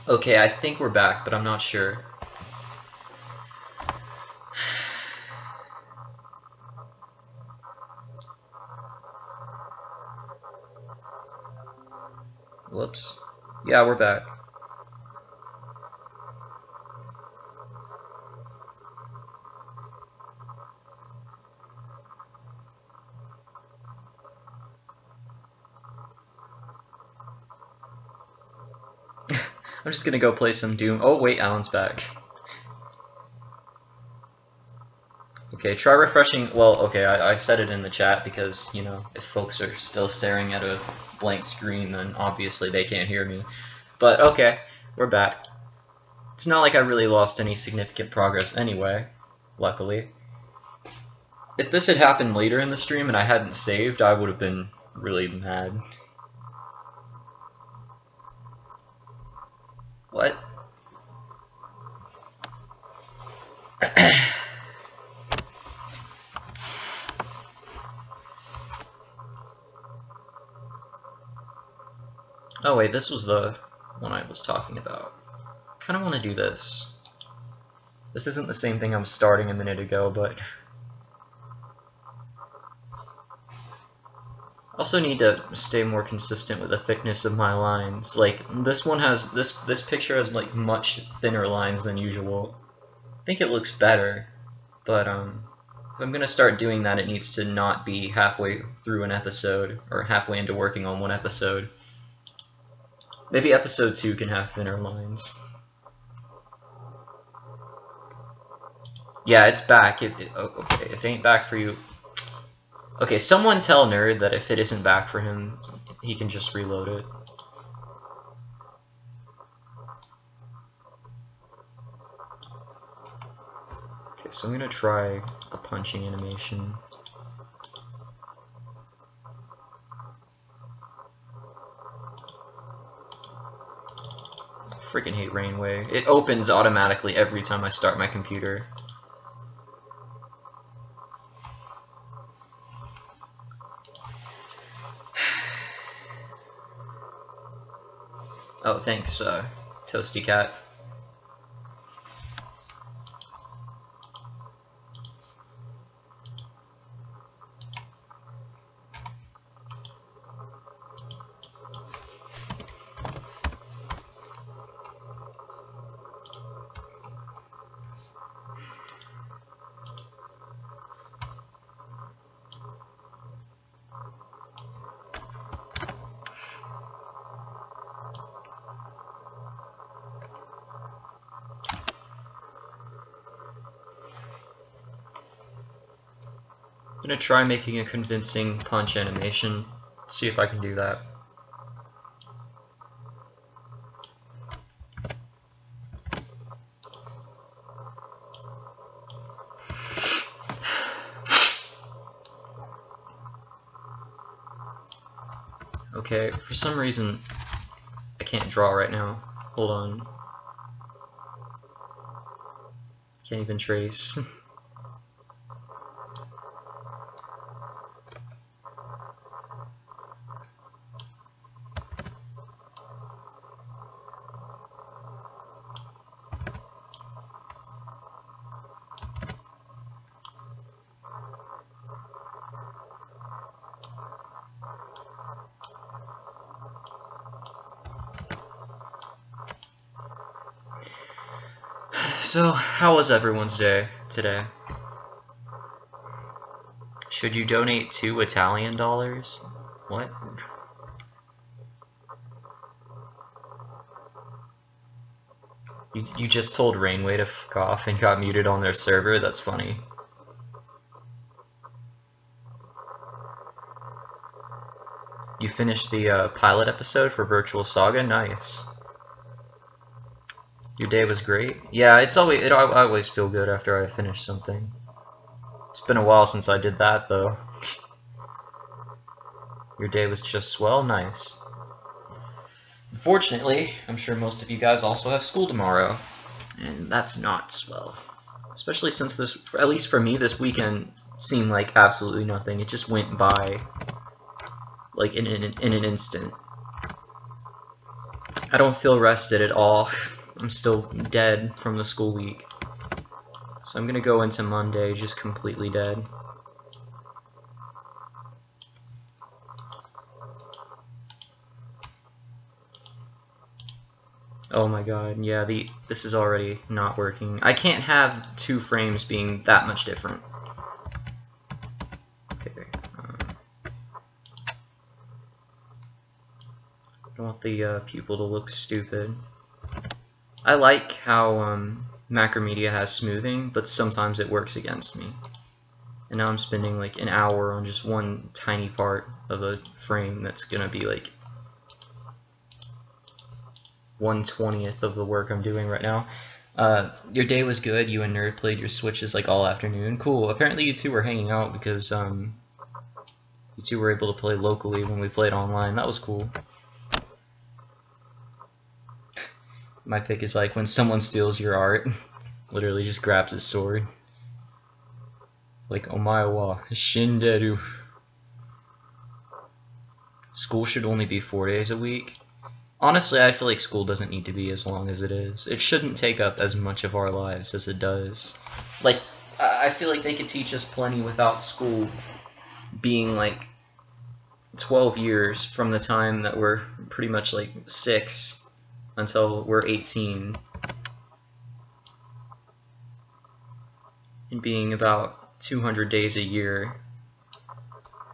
Okay, I think we're back, but I'm not sure. Whoops. Yeah, we're back. I'm just gonna go play some Doom. Oh wait, Alan's back. Okay, try refreshing. Well, okay, I said it in the chat because, you know, if folks are still staring at a blank screen, then obviously they can't hear me. But okay, we're back. It's not like I really lost any significant progress anyway, luckily. If this had happened later in the stream and I hadn't saved, I would have been really mad. What? Oh wait, this was the one I was talking about. I kind of want to do this. This isn't the same thing I was starting a minute ago, but I also need to stay more consistent with the thickness of my lines. Like this one has this picture has like much thinner lines than usual. I think it looks better, but if I'm gonna start doing that, it needs to not be halfway through an episode or halfway into working on one episode. Maybe episode 2 can have thinner lines. Yeah, it's back. Okay, if it ain't back for you. Okay, someone tell Nerd that if it isn't back for him, he can just reload it. Okay, so I'm gonna try a punching animation. Freaking hate Rainway. It opens automatically every time I start my computer. Oh, thanks, Toasty Cat. I'm gonna try making a convincing punch animation. See if I can do that. Okay, for some reason I can't draw right now. Hold on. Can't even trace. So, how was everyone's day today? Should you donate $2 Italian dollars? What? You just told Rainway to fuck off and got muted on their server? That's funny. You finished the pilot episode for Virtual Saga? Nice. Your day was great? Yeah, I always feel good after I finish something. It's been a while since I did that, though. Your day was just swell? Nice. Unfortunately, I'm sure most of you guys also have school tomorrow, and that's not swell. Especially since this, at least for me, this weekend seemed like absolutely nothing. It just went by, like, in an instant. I don't feel rested at all. I'm still dead from the school week. So I'm gonna go into Monday just completely dead. Oh my god, yeah, this is already not working. I can't have two frames being that much different. Okay, I don't want the pupil to look stupid. I like how Macromedia has smoothing, but sometimes it works against me. And now I'm spending like an hour on just one tiny part of a frame that's gonna be like 1/20th of the work I'm doing right now. Your day was good. You and Nerd played your Switches like all afternoon. Cool. Apparently you two were hanging out because you two were able to play locally when we played online. That was cool. My pick is like when someone steals your art, literally just grabs his sword. Like omae wa shinderu. School should only be 4 days a week. Honestly, I feel like school doesn't need to be as long as it is. It shouldn't take up as much of our lives as it does. Like, I feel like they could teach us plenty without school being like 12 years from the time that we're pretty much like 6 until we're 18. And being about 200 days a year,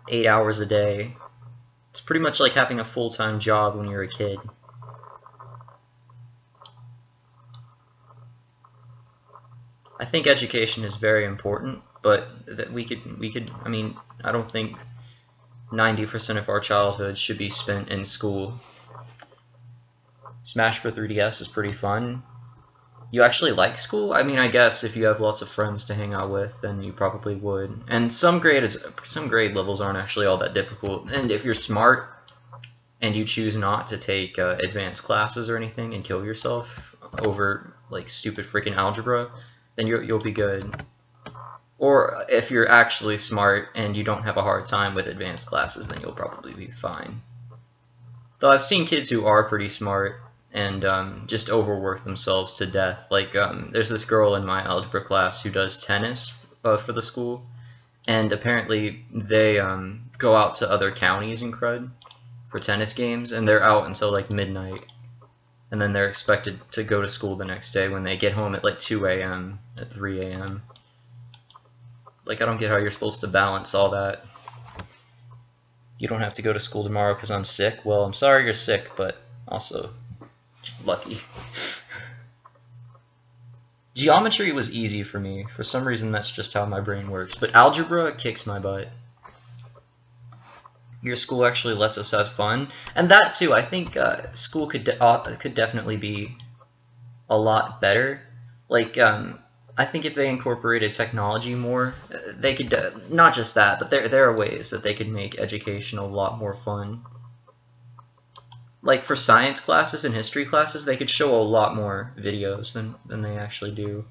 8 hours a day. It's pretty much like having a full-time job when you're a kid. I think education is very important, but that we could, I mean, I don't think 90% of our childhood should be spent in school. Smash for 3DS is pretty fun. You actually like school? I mean, I guess if you have lots of friends to hang out with, then you probably would. And some grade levels aren't actually all that difficult. And if you're smart and you choose not to take advanced classes or anything and kill yourself over like stupid freaking algebra, then you'll be good. Or if you're actually smart and you don't have a hard time with advanced classes, then you'll probably be fine. Though I've seen kids who are pretty smart and just overwork themselves to death. Like, there's this girl in my algebra class who does tennis for the school, and apparently they go out to other counties in Crud for tennis games, and they're out until like midnight, and then they're expected to go to school the next day when they get home at like 2 a.m. at 3 a.m. Like, I don't get how you're supposed to balance all that. You don't have to go to school tomorrow because I'm sick. Well, I'm sorry you're sick, but also lucky. Geometry was easy for me. For some reason, that's just how my brain works. But algebra kicks my butt. Your school actually lets us have fun, and that too. I think school could definitely be a lot better. Like, I think if they incorporated technology more, they could not just that, but there are ways that they could make education a lot more fun. Like for science classes and history classes, they could show a lot more videos than they actually do.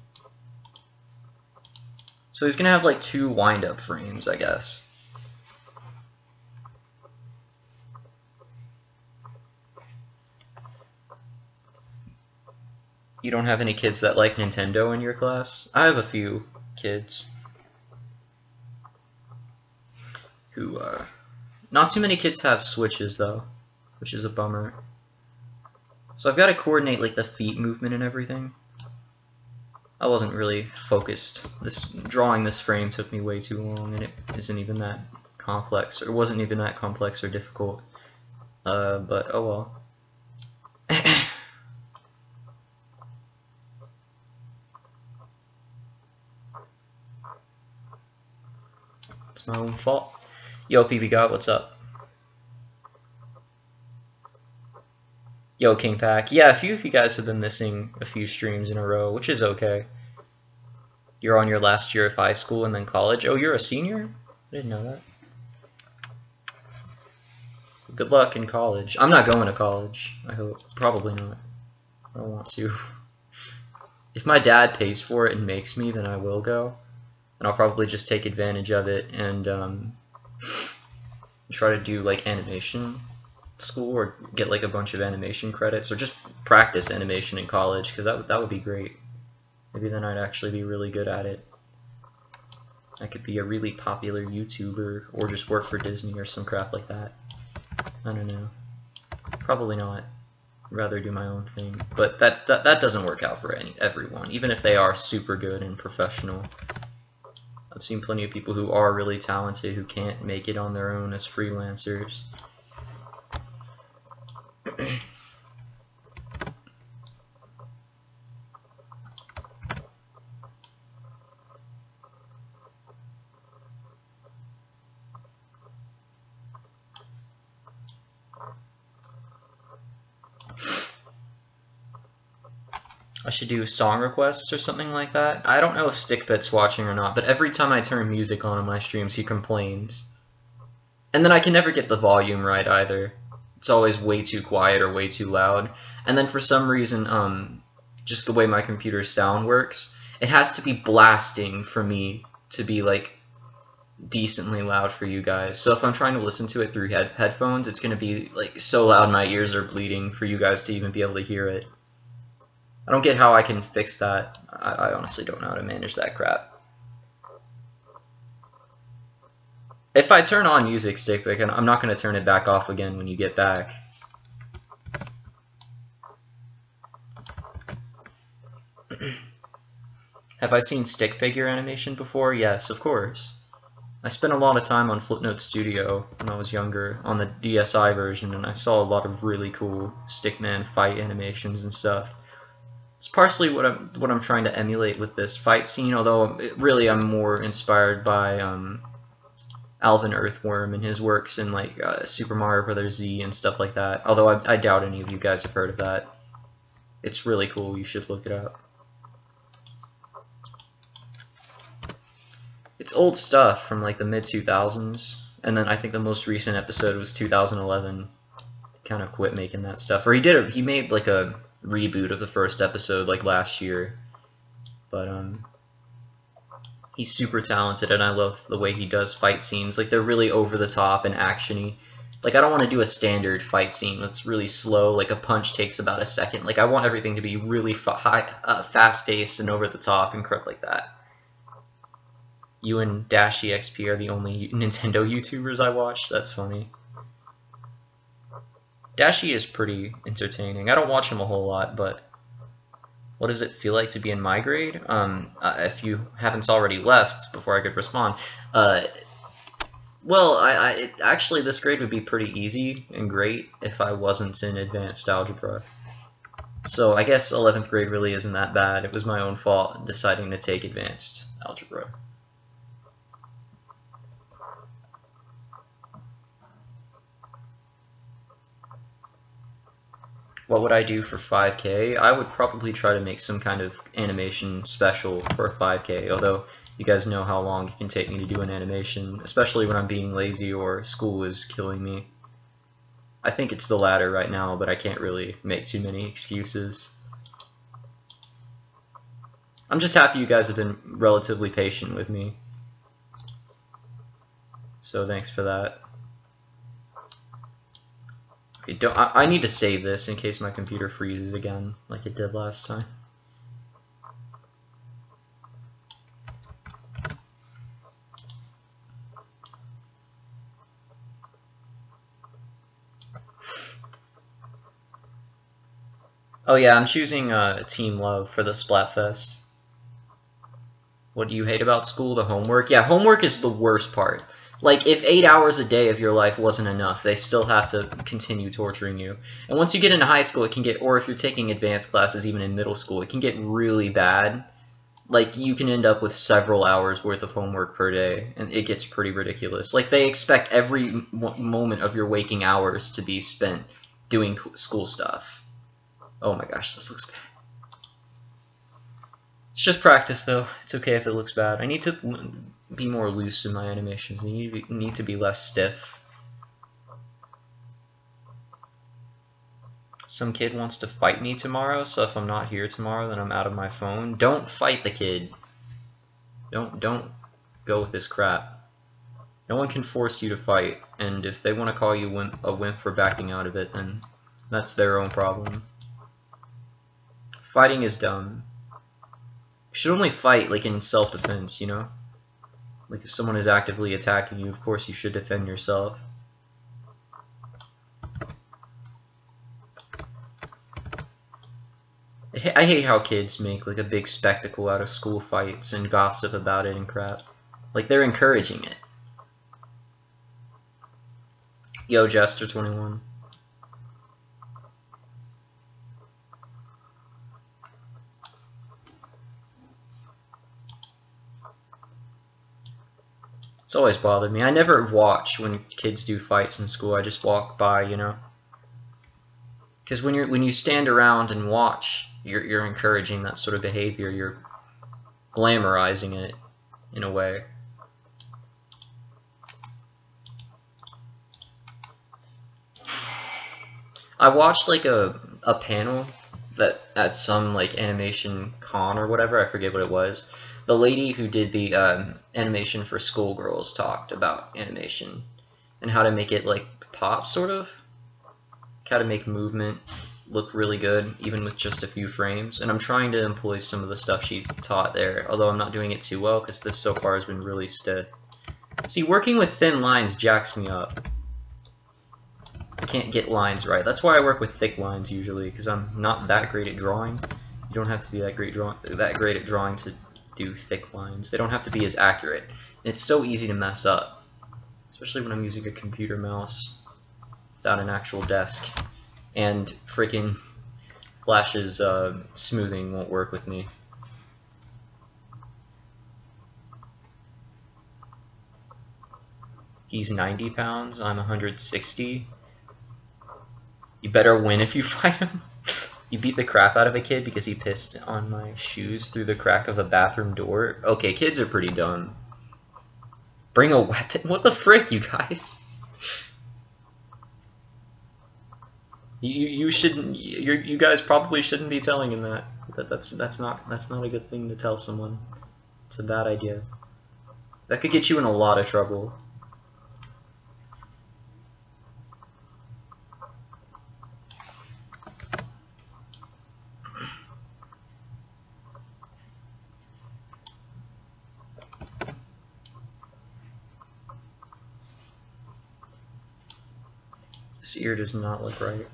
So he's gonna have like 2 wind-up frames, I guess. You don't have any kids that like Nintendo in your class? I have a few kids who, not too many kids have Switches though, which is a bummer. So I've got to coordinate like the feet movement and everything. I wasn't really focused. Drawing this frame took me way too long, and it isn't even that complex, or wasn't even that complex or difficult. But oh well. It's my own fault. Yo, PV God, what's up? Yo, King Pack. Yeah, a few of you guys have been missing a few streams in a row, which is okay. You're on your last year of high school and then college. Oh, you're a senior? I didn't know that. Good luck in college. I'm not going to college, I hope. Probably not. I don't want to. If my dad pays for it and makes me, then I will go. And I'll probably just take advantage of it and try to do like animation school or get like a bunch of animation credits or just practice animation in college, because that would be great. Maybe then I'd actually be really good at it. I could be a really popular YouTuber or just work for Disney or some crap like that. I don't know. Probably not. I'd rather do my own thing. But that doesn't work out for everyone, even if they are super good and professional. I've seen plenty of people who are really talented who can't make it on their own as freelancers. I should do song requests or something like that. I don't know if Stickbit's watching or not, but every time I turn music on in my streams, he complains. And then I can never get the volume right either. It's always way too quiet or way too loud. And then for some reason, just the way my computer's sound works, it has to be blasting for me to be like decently loud for you guys. So if I'm trying to listen to it through headphones, it's going to be like so loud my ears are bleeding for you guys to even be able to hear it. I don't get how I can fix that. I honestly don't know how to manage that crap. If I turn on music, Stickpick, I'm not going to turn it back off again when you get back. Have I seen stick figure animation before? Yes, of course. I spent a lot of time on Flipnote Studio when I was younger on the DSi version, and I saw a lot of really cool stickman fight animations and stuff. It's partially what I'm trying to emulate with this fight scene, although really I'm more inspired by Alvin Earthworm and his works in like Super Mario Bros. Z and stuff like that. Although I doubt any of you guys have heard of that. It's really cool. You should look it up. It's old stuff from like the mid-2000s, and then I think the most recent episode was 2011. He kind of quit making that stuff, or he made like a reboot of the first episode like last year. But he's super talented, and I love the way he does fight scenes. Like they're really over the top and actiony. Like I don't want to do a standard fight scene that's really slow. Like a punch takes about a second. Like I want everything to be really fast-paced and over the top and crap like that. You and DashEXP are the only Nintendo YouTubers I watch. That's funny. Dashi is pretty entertaining. I don't watch him a whole lot, but what does it feel like to be in my grade? If you haven't already left before I could respond, well, actually this grade would be pretty easy and great if I wasn't in advanced algebra. So I guess 11th grade really isn't that bad. It was my own fault deciding to take advanced algebra. What would I do for 5K? I would probably try to make some kind of animation special for a 5K, although you guys know how long it can take me to do an animation, especially when I'm being lazy or school is killing me. I think it's the latter right now, but I can't really make too many excuses. I'm just happy you guys have been relatively patient with me. So thanks for that. Okay, I need to save this in case my computer freezes again, like it did last time. Oh yeah, I'm choosing Team Love for the Splatfest. What do you hate about school? The homework? Yeah, homework is the worst part. Like, if 8 hours a day of your life wasn't enough, they still have to continue torturing you. And once you get into high school, it can get, or if you're taking advanced classes even in middle school, it can get really bad. Like, you can end up with several hours worth of homework per day, and it gets pretty ridiculous. Like, they expect every moment of your waking hours to be spent doing school stuff. Oh my gosh, this looks bad. It's just practice, though. It's okay if it looks bad. I need to be more loose in my animations. They need to be less stiff. Some kid wants to fight me tomorrow, so if I'm not here tomorrow, then I'm out of my phone. Don't fight the kid. Don't go with this crap. No one can force you to fight, and if they want to call you a wimp for backing out of it, then that's their own problem. Fighting is dumb. You should only fight like in self-defense, you know? Like if someone is actively attacking you, of course you should defend yourself. I hate how kids make like a big spectacle out of school fights and gossip about it and crap. Like they're encouraging it. Yo, Jester21. It's always bothered me. I never watch when kids do fights in school. I just walk by, you know. Because when you stand around and watch, you're encouraging that sort of behavior. You're glamorizing it in a way. I watched like a panel that at some like animation con or whatever, I forget what it was. The lady who did the animation for Schoolgirls talked about animation and how to make it like pop, sort of. How to make movement look really good even with just a few frames, and I'm trying to employ some of the stuff she taught there, although I'm not doing it too well because this so far has been really stiff. See, working with thin lines jacks me up. I can't get lines right. That's why I work with thick lines usually, because I'm not that great at drawing. You don't have to be that great at drawing to do thick lines. They don't have to be as accurate. And it's so easy to mess up, especially when I'm using a computer mouse without an actual desk. And freaking Flash's smoothing won't work with me. He's 90 pounds, I'm 160. You better win if you fight him. You beat the crap out of a kid because he pissed on my shoes through the crack of a bathroom door. Okay, kids are pretty dumb. Bring a weapon? What the frick, you guys? You shouldn't. You guys probably shouldn't be telling him that. That's not a good thing to tell someone. It's a bad idea. That could get you in a lot of trouble. This ear does not look right.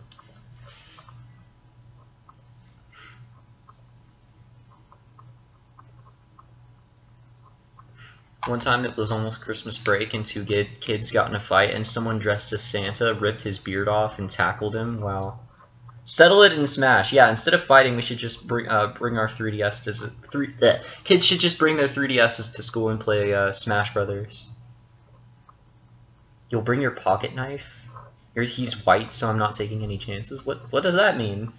One time it was almost Christmas break and two kids got in a fight and someone dressed as Santa ripped his beard off and tackled him. Wow. Settle it and smash. Yeah, instead of fighting, we should just bring our 3DS to kids should just bring their 3DSs to school and play Smash Brothers. You'll bring your pocket knife? He's white, so I'm not taking any chances. What does that mean?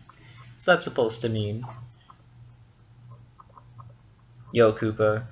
What's that supposed to mean? Yo, Koopa.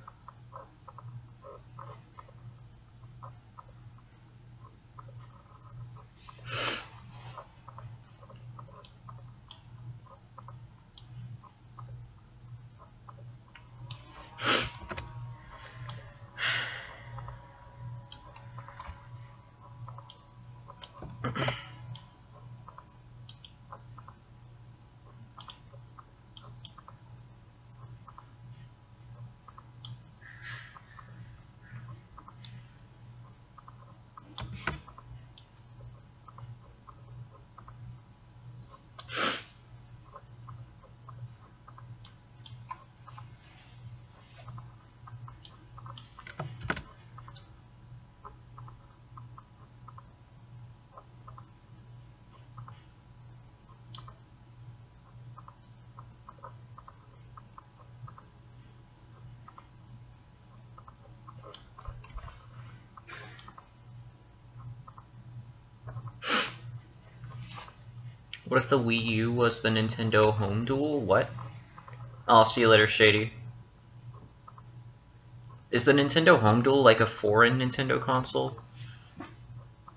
What if the Wii U was the Nintendo Home Duel? What? I'll see you later, Shady. Is the Nintendo Home Duel like a foreign Nintendo console?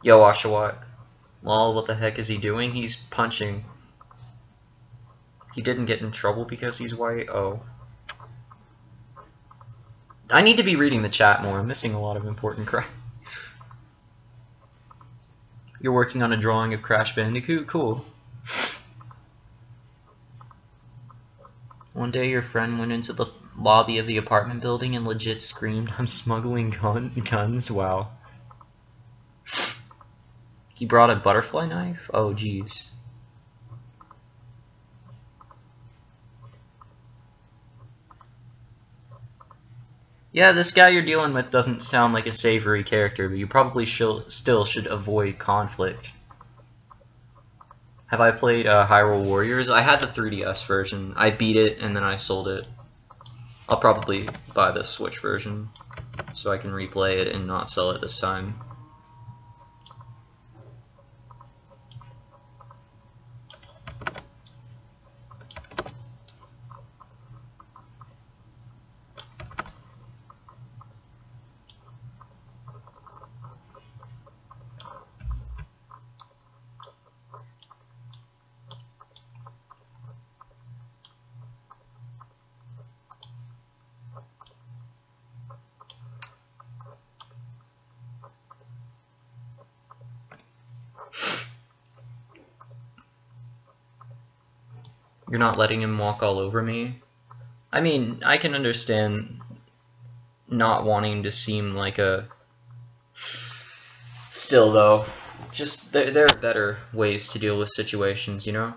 Yo, Oshawott. Lol, what the heck is he doing? He's punching. He didn't get in trouble because he's white? Oh. I need to be reading the chat more. I'm missing a lot of important crap. You're working on a drawing of Crash Bandicoot? Cool. One day your friend went into the lobby of the apartment building and legit screamed, "I'm smuggling guns." Wow. He brought a butterfly knife? Oh, jeez. Yeah, this guy you're dealing with doesn't sound like a savory character, but you probably still should avoid conflict. Have I played Hyrule Warriors? I had the 3DS version. I beat it and then I sold it. I'll probably buy the Switch version so I can replay it and not sell it this time. You're not letting him walk all over me? I mean, I can understand not wanting to seem like a... Still, though, just there are better ways to deal with situations, you know?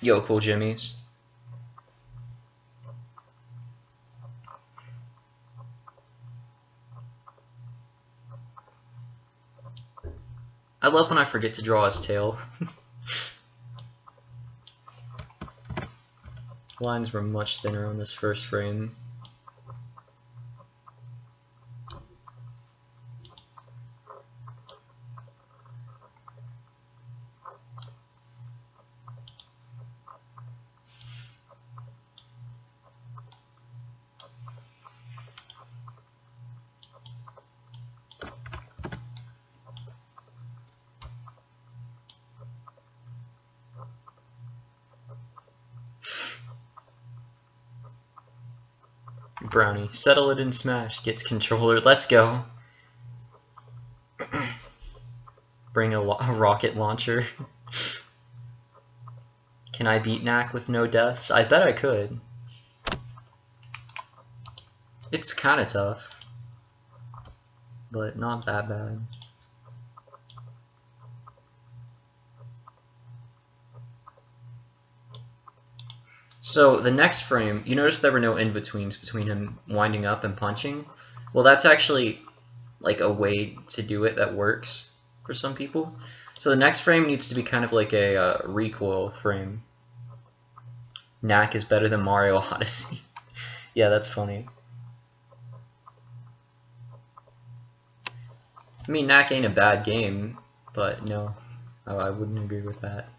Yo, cool Jimmies. I love when I forget to draw his tail. Lines were much thinner on this first frame. Brownie, settle it in Smash, gets controller, let's go. Bring a rocket launcher. Can I beat Knack with no deaths? I bet I could. It's kinda tough, but not that bad. So the next frame, you notice there were no in-betweens between him winding up and punching? Well, that's actually like a way to do it that works for some people. So the next frame needs to be kind of like a recoil frame. Knack is better than Mario Odyssey. Yeah, that's funny. I mean, Knack ain't a bad game, but no, I wouldn't agree with that.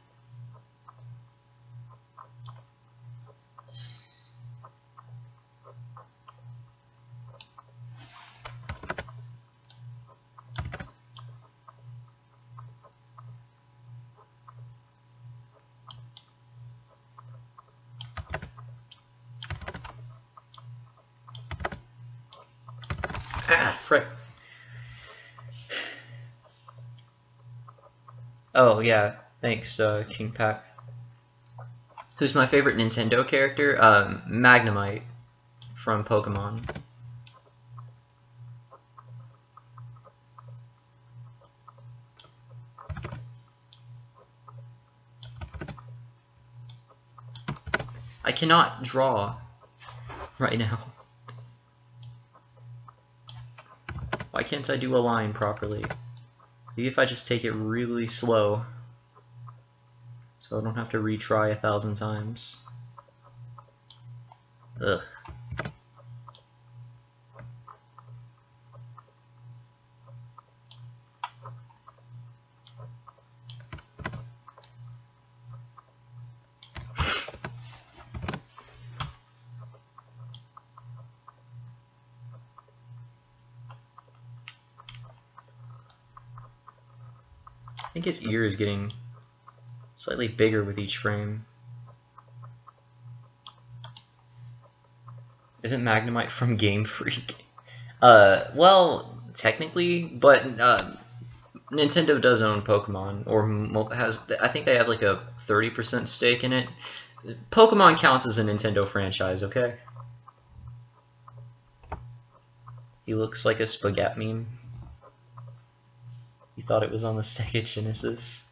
Ah, frick. Oh, yeah. Thanks, King Pack. Who's my favorite Nintendo character? Magnemite from Pokemon. I cannot draw right now. Why can't I do a line properly? Maybe if I just take it really slow, so I don't have to retry 1,000 times. Ugh. I think his ear is getting slightly bigger with each frame. Isn't Magnemite from Game Freak? Well, technically, but Nintendo does own Pokemon, or has. I think they have like a 30% stake in it. Pokemon counts as a Nintendo franchise, okay? He looks like a spaghetti meme. You thought it was on the Sega Genesis.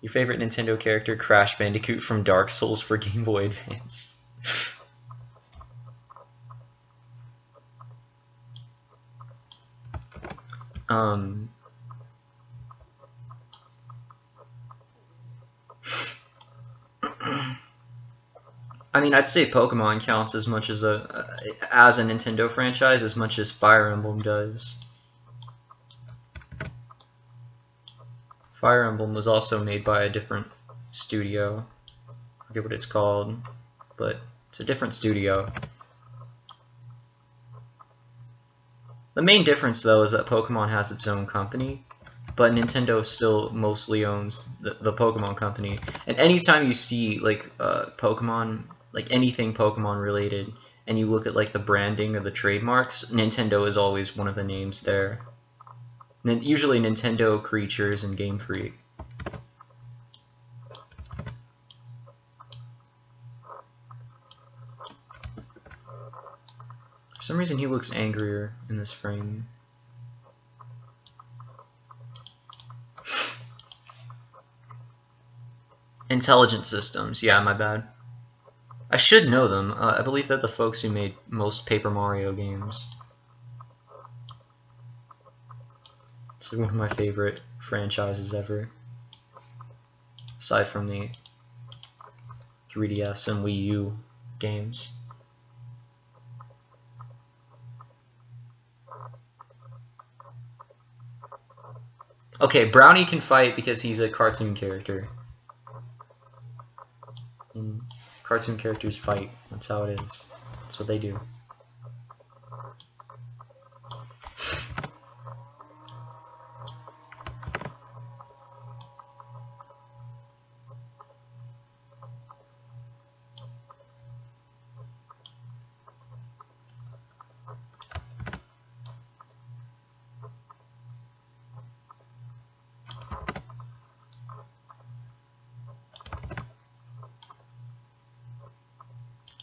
Your favorite Nintendo character, Crash Bandicoot from Dark Souls for Game Boy Advance. I mean, I'd say Pokemon counts as much as a Nintendo franchise as much as Fire Emblem does. Fire Emblem was also made by a different studio. I forget what it's called, but it's a different studio. The main difference, though, is that Pokemon has its own company, but Nintendo still mostly owns the Pokemon company. And anytime you see like Pokemon, like anything Pokemon related, and you look at like the branding or the trademarks, Nintendo is always one of the names there. Usually Nintendo, Creatures, and Game Freak. For some reason he looks angrier in this frame. Intelligent Systems, yeah, my bad. I should know them. I believe they're the folks who made most Paper Mario games. It's one of my favorite franchises ever. Aside from the 3DS and Wii U games. Okay, Brownie can fight because he's a cartoon character. And cartoon characters fight. That's how it is. That's what they do.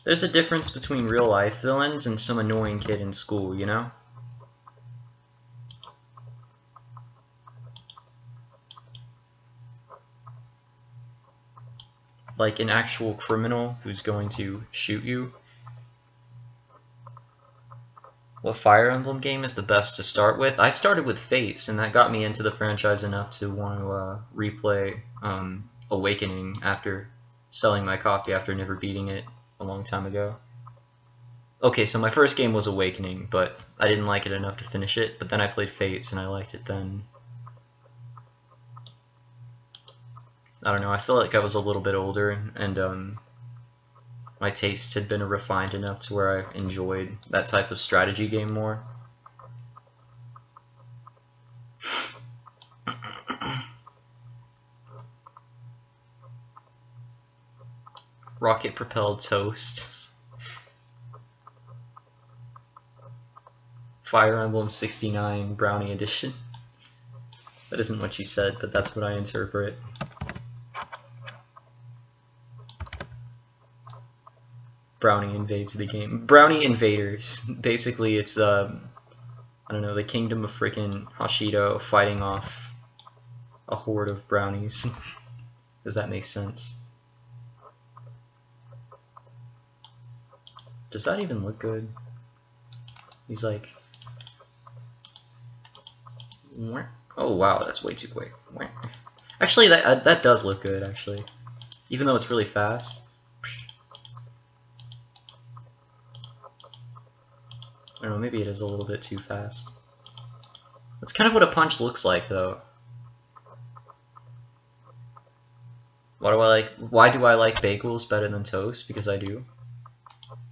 There's a difference between real life villains and some annoying kid in school, you know? Like an actual criminal who's going to shoot you. What Fire Emblem game is the best to start with? I started with Fates, and that got me into the franchise enough to want to replay Awakening after selling my copy after never beating it a long time ago. Okay, so my first game was Awakening, but I didn't like it enough to finish it, but then I played Fates and I liked it then. I don't know, I feel like I was a little bit older and my tastes had been refined enough to where I enjoyed that type of strategy game more. Rocket propelled toast. Fire Emblem 69 Brownie Edition. That isn't what you said, but that's what I interpret. Brownie invades the game. Brownie Invaders. Basically, it's I don't know, the kingdom of frickin' Hashido fighting off a horde of brownies. Does that make sense? Does that even look good? He's like, oh wow, that's way too quick. Actually, that does look good. Actually, even though it's really fast. I don't know, maybe it is a little bit too fast. That's kind of what a punch looks like, though. Why do I like bagels better than toast? Because I do.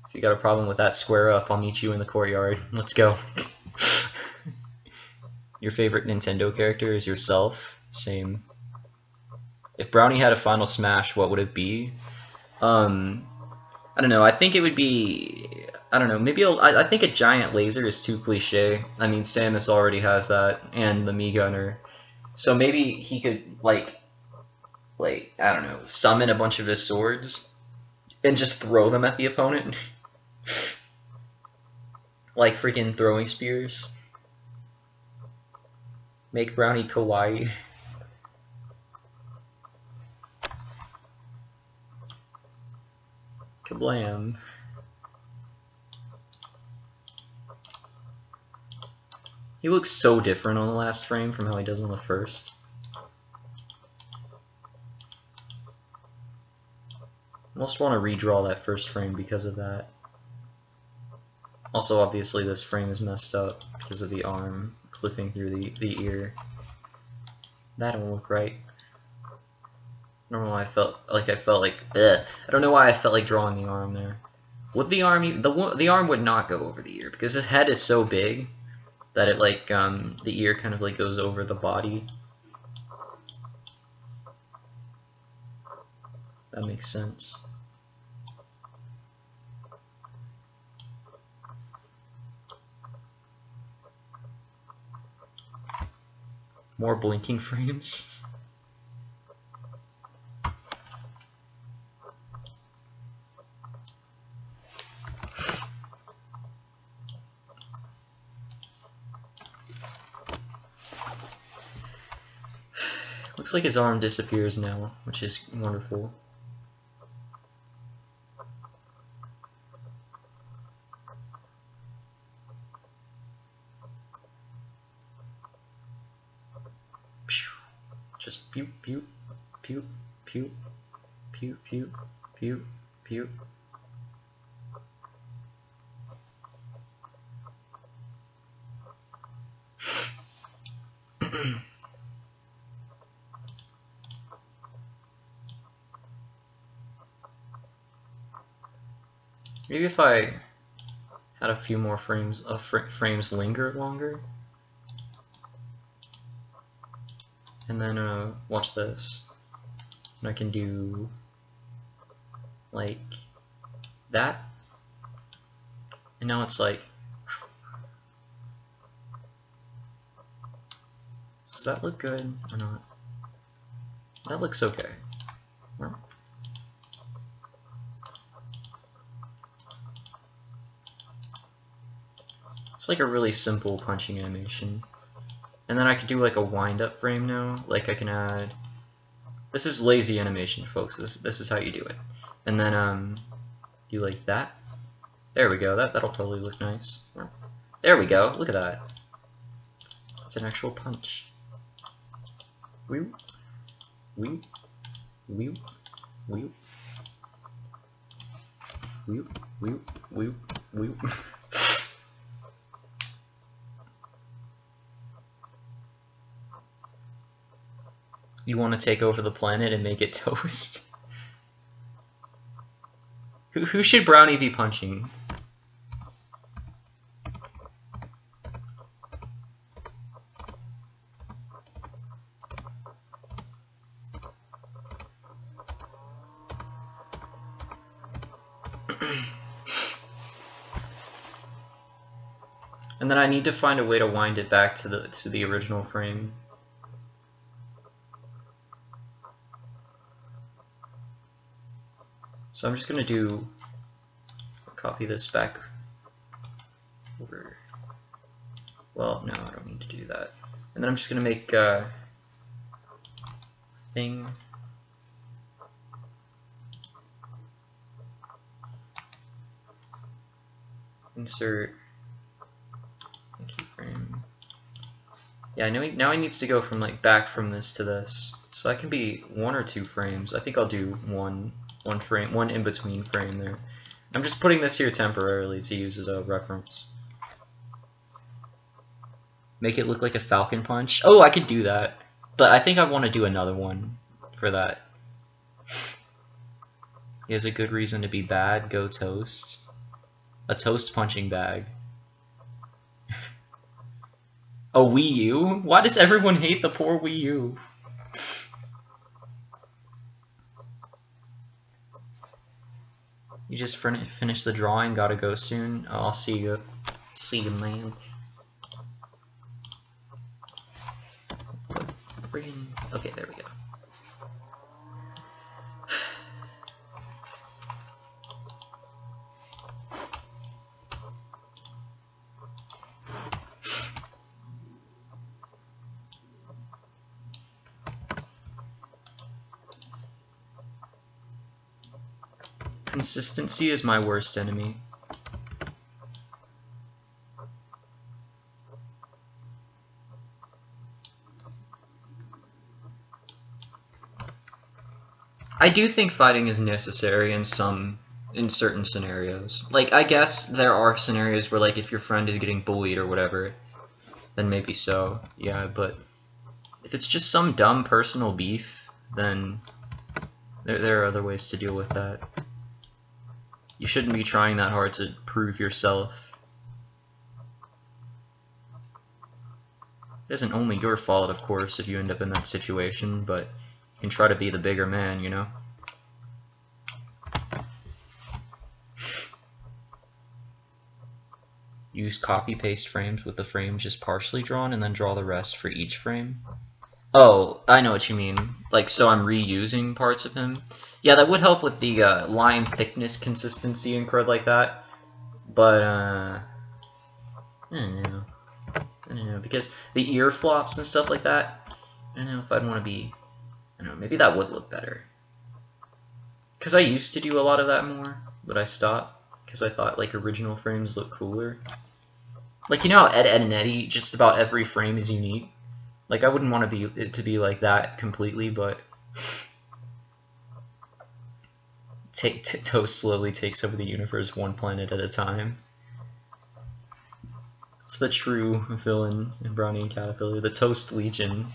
If you got a problem with that, square up. I'll meet you in the courtyard. Let's go. Your favorite Nintendo character is yourself? Same. If Brownie had a final smash, what would it be? I don't know. I think it would be. I don't know. Maybe I think a giant laser is too cliche. I mean, Samus already has that, and the Mii Gunner. So maybe he could like I don't know, summon a bunch of his swords and just throw them at the opponent, like freaking throwing spears. Make Brownie kawaii. Kablam. He looks so different on the last frame from how he does on the first. Almost want to redraw that first frame because of that. Also, obviously, this frame is messed up because of the arm clipping through the ear. That don't look right. I don't know why I felt like ugh. I don't know why I felt like drawing the arm there. Would the arm the arm would not go over the ear because his head is so big that it like the ear kind of like goes over the body. That makes sense. More blinking frames. Looks like his arm disappears now, which is wonderful. Just pew pew pew pew pew pew pew pew. Maybe if I had a few more frames, frames linger longer, and then watch this, and I can do like that, and now it's like, does that look good or not? That looks okay. Well, it's like a really simple punching animation. And then I could do like a wind-up frame now. Like I can add... This is lazy animation, folks. This is how you do it. And then do like that. There we go. That'll probably look nice. There we go. Look at that. It's an actual punch. Woo. Woo. Woo. Woo. Woo. Woo. Woo. Woo. You want to take over the planet and make it toast? Who should Brownie be punching? And then I need to find a way to wind it back to the original frame. So I'm just gonna copy this back over. Well, no, I don't need to do that. And then I'm just gonna make a thing. Insert keyframe. Yeah, now he needs to go from like back from this to this. So that can be 1 or 2 frames. I think I'll do one frame, one in between frame there. I'm just putting this here temporarily to use as a reference. Make it look like a falcon punch. Oh, I could do that, but I think I want to do another one for that. He has a good reason to be bad. Go toast. A toast punching bag. A Wii U? Why does everyone hate the poor Wii U? You just finished the drawing. Gotta go soon. Oh, I'll see you. See you, man. Okay, there we go. Consistency is my worst enemy. I do think fighting is necessary in certain scenarios. Like, I guess there are scenarios where, like, if your friend is getting bullied or whatever, then maybe so, yeah, but if it's just some dumb personal beef, then there are other ways to deal with that. You shouldn't be trying that hard to prove yourself. It isn't only your fault, of course, if you end up in that situation, but you can try to be the bigger man, you know? Use copy-paste frames with the frame just partially drawn and then draw the rest for each frame. Oh, I know what you mean. Like, so I'm reusing parts of him. Yeah, that would help with the line thickness consistency and crud like that. But, I don't know, because the ear flops and stuff like that, I don't know if I'd want to be, I don't know, maybe that would look better. Because I used to do a lot of that more, but I stopped, because I thought, like, original frames look cooler. Like, you know how at NNID, just about every frame is unique? Like, I wouldn't want it to be like that completely, but Toast slowly takes over the universe one planet at a time. It's the true villain in Brownie and Caterpillar, the Toast Legion.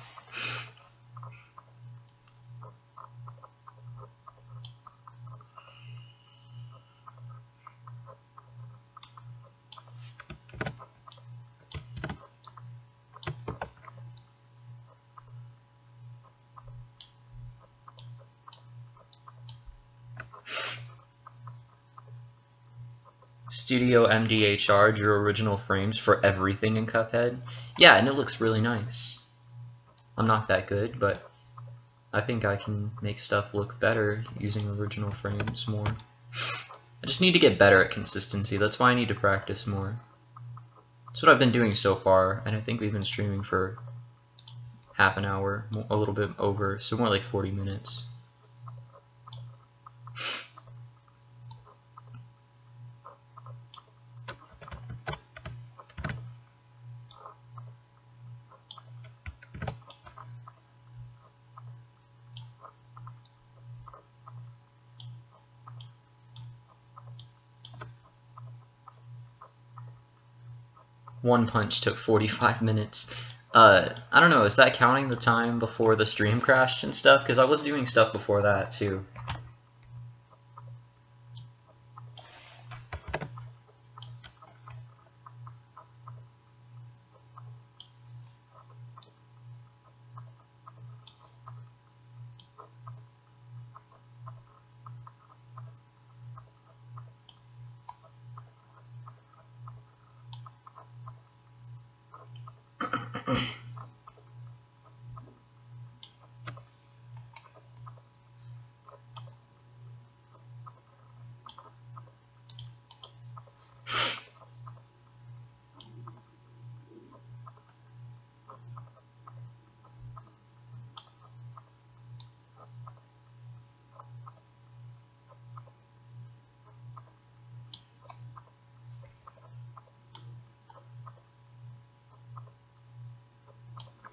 Studio MDHR drew original frames for everything in Cuphead. Yeah, and it looks really nice. I'm not that good, but I think I can make stuff look better using original frames more. I just need to get better at consistency. That's why I need to practice more. That's what I've been doing so far, and I think we've been streaming for half an hour, a little bit over, so more like 40 minutes. One Punch took 45 minutes. I don't know, is that counting the time before the stream crashed and stuff? Because I was doing stuff before that, too.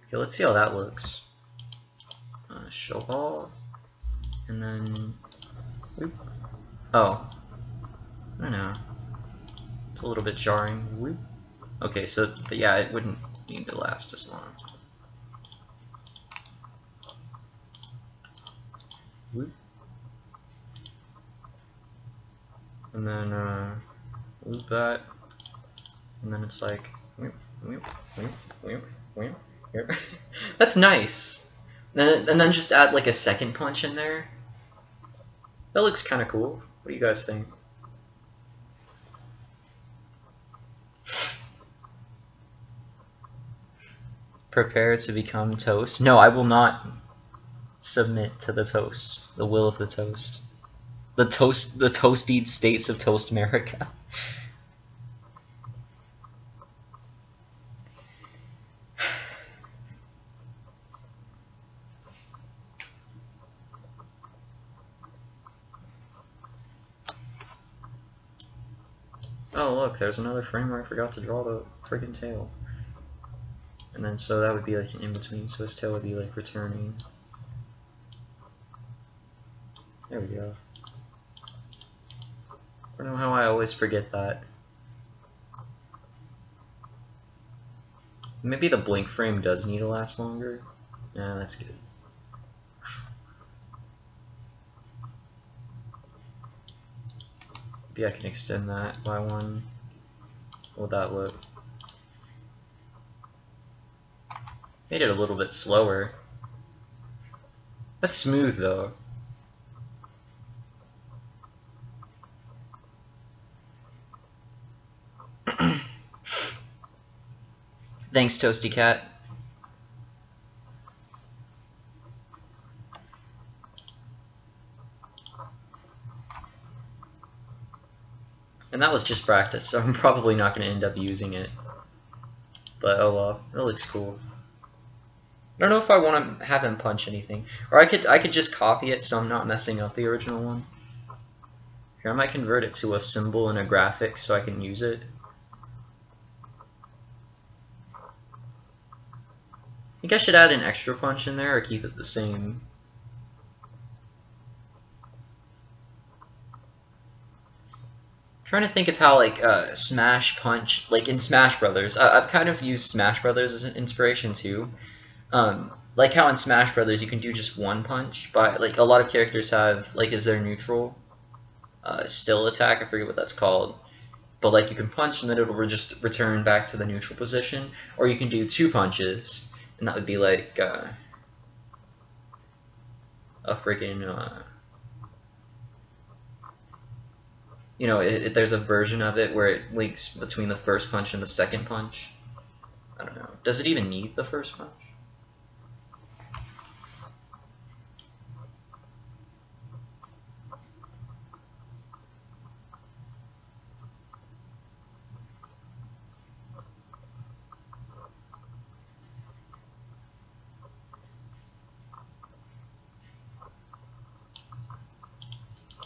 Okay, let's see how that looks. Show all, and then, whoop. Oh, I don't know. It's a little bit jarring. Whoop. Okay, so yeah, it wouldn't need to last as long. Whoop. And then loop that, and then it's like, whoop, whoop, whoop, whoop, whoop, whoop. That's nice. And then just add like a second punch in there. That looks kind of cool. What do you guys think? Prepare to become toast. No, I will not submit to the toast. The will of the toast. The toasted states of Toast America. Oh look, there's another frame where I forgot to draw the freaking tail. And then so that would be like an in-between, so his tail would be like returning. There we go. I don't know how I always forget that. Maybe the blink frame does need to last longer. Yeah, that's good. Maybe I can extend that by one. What would that look? Made it a little bit slower. That's smooth though. Thanks, Toasty Cat. And that was just practice, so I'm probably not going to end up using it. But oh well, it looks cool. I don't know if I want to have him punch anything, or I could just copy it so I'm not messing up the original one. Here, I might convert it to a symbol and a graphic so I can use it. I think I should add an extra punch in there or keep it the same. I'm trying to think of how like Smash Punch, like in Smash Brothers, I've kind of used Smash Brothers as an inspiration too. Like how in Smash Brothers you can do just one punch, but like a lot of characters have like as their neutral still attack. I forget what that's called. But like you can punch and then it'll just return back to the neutral position, or you can do two punches, and that would be like a freaking you know, there's a version of it where it links between the first punch and the second punch. I don't know. Does it even need the first punch?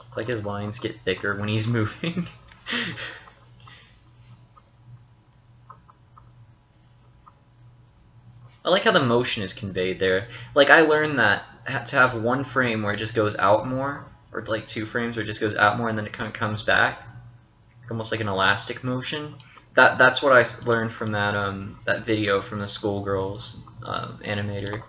It's like his lines get thicker when he's moving. I like how the motion is conveyed there. Like I learned that to have one frame where it just goes out more, or like two frames where it just goes out more and then it kind of comes back, almost like an elastic motion. That's what I learned from that video from the Schoolgirls animator.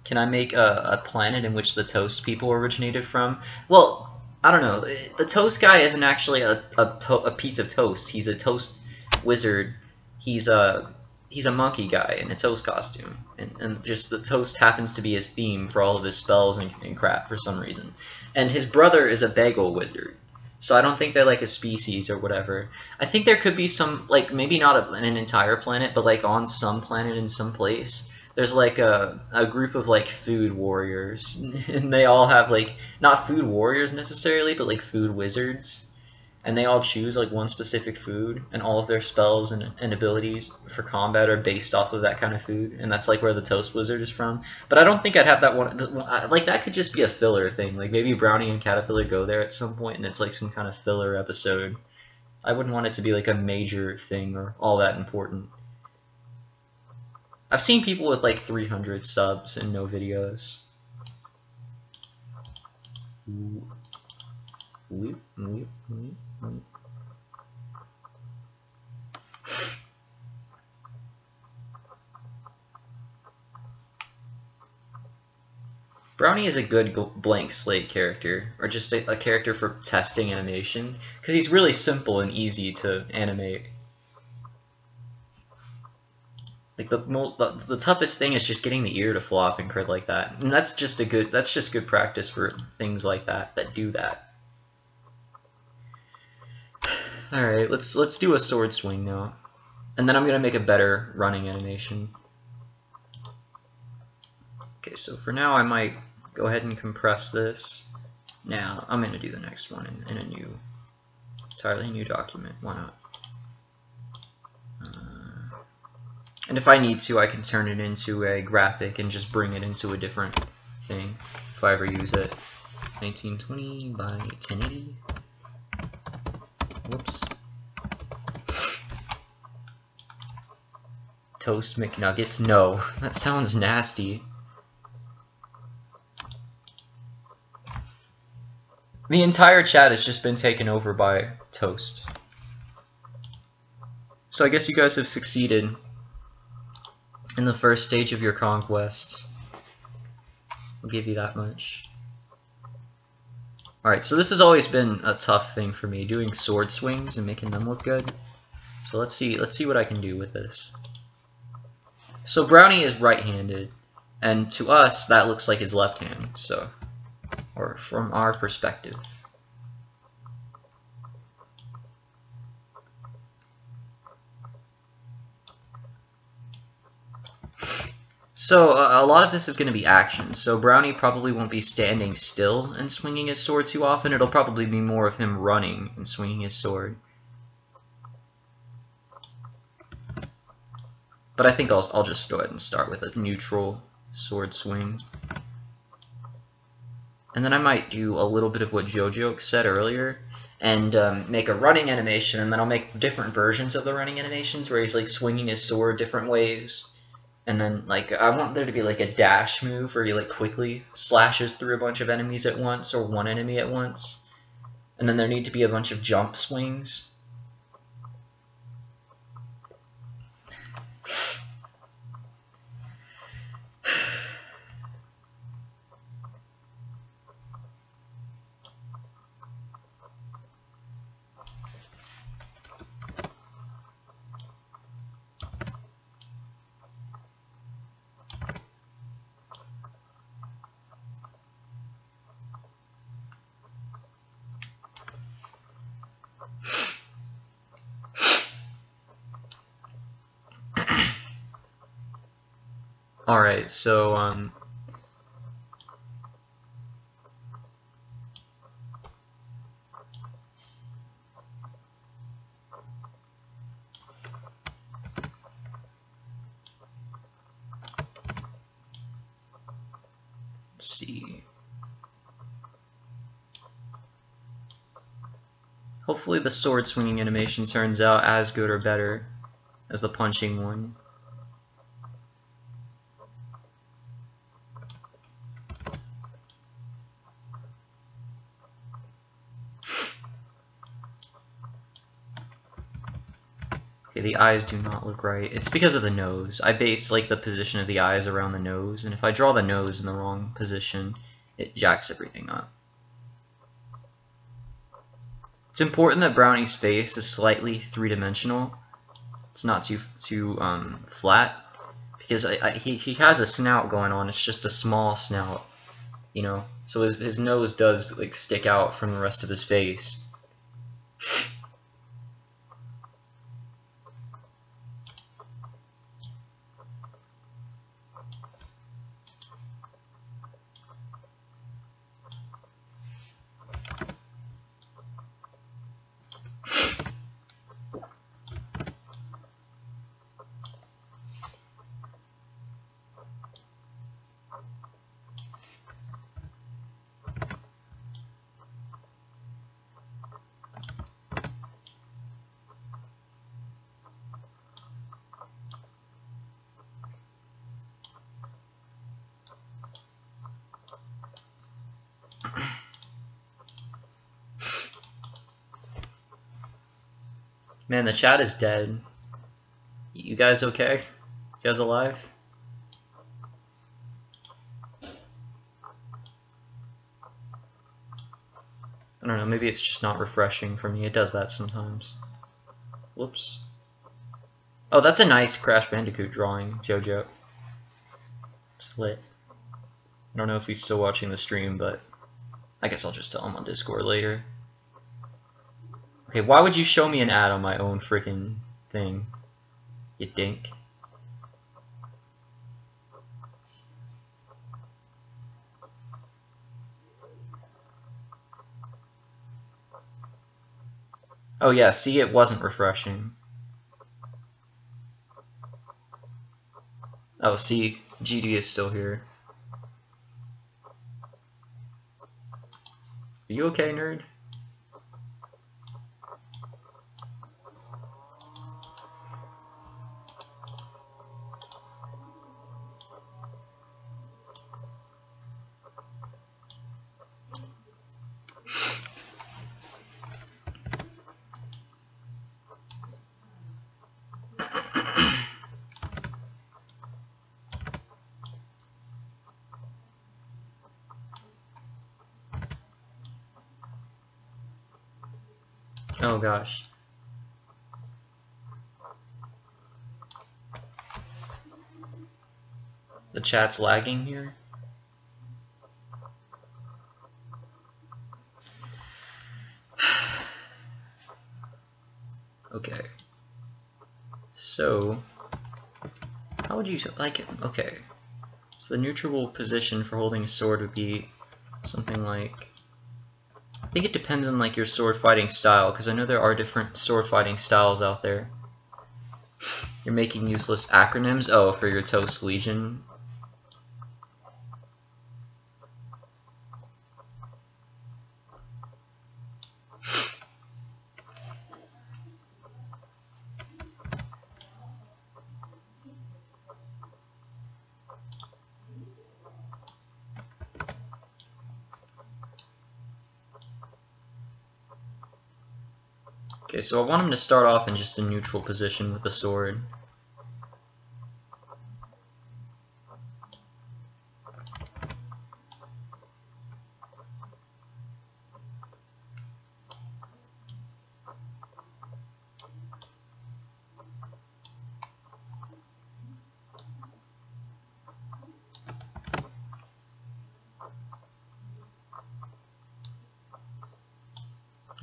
Can I make a planet in which the Toast people originated from? Well, I don't know. The Toast guy isn't actually a piece of toast. He's a toast wizard. He's a monkey guy in a toast costume, and just the toast happens to be his theme for all of his spells and crap for some reason. And his brother is a bagel wizard. So I don't think they're like a species or whatever. I think there could be some, like, maybe not an entire planet, but like on some planet in some place, there's like a group of like food warriors, and they all have like, not food warriors necessarily, but like food wizards, and they all choose like one specific food, and all of their spells and abilities for combat are based off of that kind of food, and that's like where the Toast Wizard is from. But I don't think I'd have that one, like that could just be a filler thing, like maybe Brownie and Caterpillar go there at some point and it's like some kind of filler episode. I wouldn't want it to be like a major thing or all that important. I've seen people with like 300 subs and no videos. Brownie is a good blank slate character, or just a character for testing animation, because he's really simple and easy to animate. Like the toughest thing is just getting the ear to flop and crit like that, and that's just good practice for things like that do that. Alright, let's do a sword swing now. And then I'm gonna make a better running animation. Okay, so for now I might go ahead and compress this. Now I'm gonna do the next one in a new, entirely new document. Why not? And if I need to, I can turn it into a graphic and just bring it into a different thing if I ever use it. 1920 by 1080. Whoops. Toast McNuggets? No, that sounds nasty. The entire chat has just been taken over by toast. So I guess you guys have succeeded in the first stage of your conquest. I'll give you that much. Alright, so this has always been a tough thing for me, doing sword swings and making them look good. So let's see what I can do with this. So Brownie is right-handed, and to us that looks like his left hand, so, or from our perspective. So a lot of this is going to be action, so Brownie probably won't be standing still and swinging his sword too often. It'll probably be more of him running and swinging his sword. But I think I'll just go ahead and start with a neutral sword swing. And then I might do a little bit of what JoJo said earlier, and make a running animation, and then I'll make different versions of the running animations where he's like swinging his sword different ways. And then, like, I want there to be, like, a dash move where he, like, quickly slashes through a bunch of enemies at once, or one enemy at once. And then there need to be a bunch of jump swings. Alright, so, let's see. Hopefully the sword swinging animation turns out as good or better as the punching one. Okay, the eyes do not look right. It's because of the nose. I base like the position of the eyes around the nose, and if I draw the nose in the wrong position, it jacks everything up. It's important that Brownie's face is slightly three-dimensional. It's not too flat, because he has a snout going on. It's just a small snout, you know. So his nose does like stick out from the rest of his face. Man, the chat is dead. You guys okay? You guys alive? I don't know, maybe it's just not refreshing for me. It does that sometimes. Whoops. Oh, that's a nice Crash Bandicoot drawing, JoJo. It's lit. I don't know if he's still watching the stream, but I guess I'll just tell him on Discord later. Okay, why would you show me an ad on my own freaking thing? You dink. Oh yeah, see, it wasn't refreshing. Oh, see, GD is still here. Are you okay, nerd? Oh gosh. The chat's lagging here. Okay. So, how would you like it? Okay. So the neutral position for holding a sword would be something like, I think it depends on like your sword fighting style, because I know there are different sword fighting styles out there. You're making useless acronyms. Oh, for your Toast Legion. Okay, so I want him to start off in just a neutral position with the sword.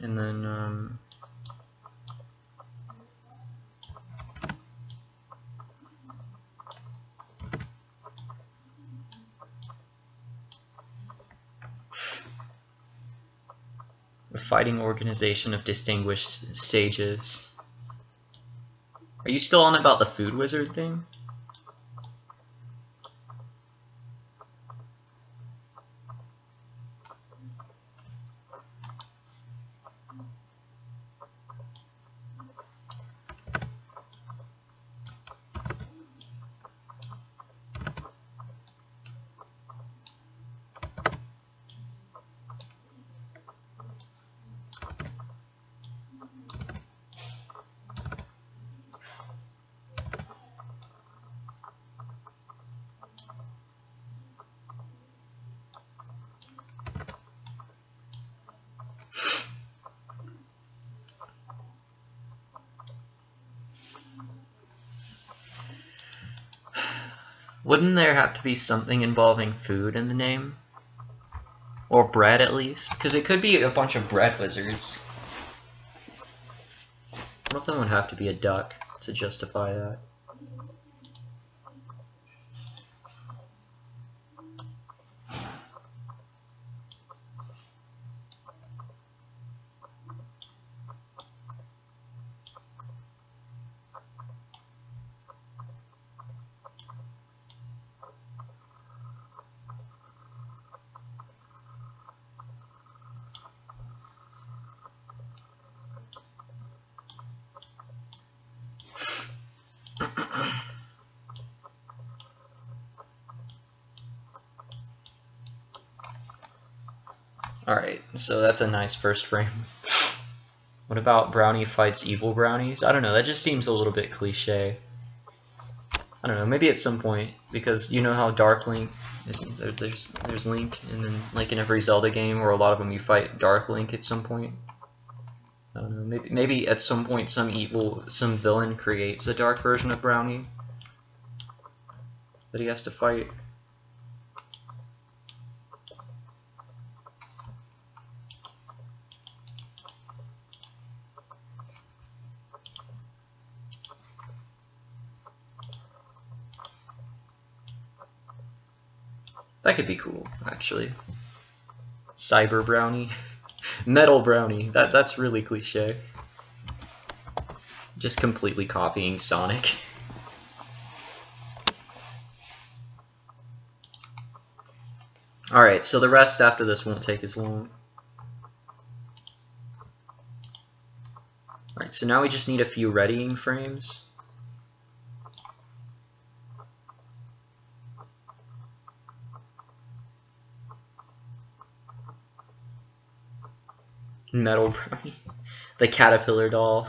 And then, a fighting organization of distinguished sages. Are you still on about the food wizard thing? Wouldn't there have to be something involving food in the name? Or bread, at least? Because it could be a bunch of bread wizards. One of them would have to be a duck to justify that. Alright, so that's a nice first frame. What about Brownie fights evil brownies? I don't know, that just seems a little bit cliche. I don't know, maybe at some point, because you know how Dark Link is, there's Link, and then like in every Zelda game, or a lot of them you fight Dark Link at some point. I don't know, maybe at some point some villain creates a dark version of Brownie that he has to fight. That could be cool, actually. Cyber brownie. Metal brownie. That's really cliche. Just completely copying Sonic. Alright, so the rest after this won't take as long. Alright, so now we just need a few readying frames. Metal brownie. The caterpillar doll.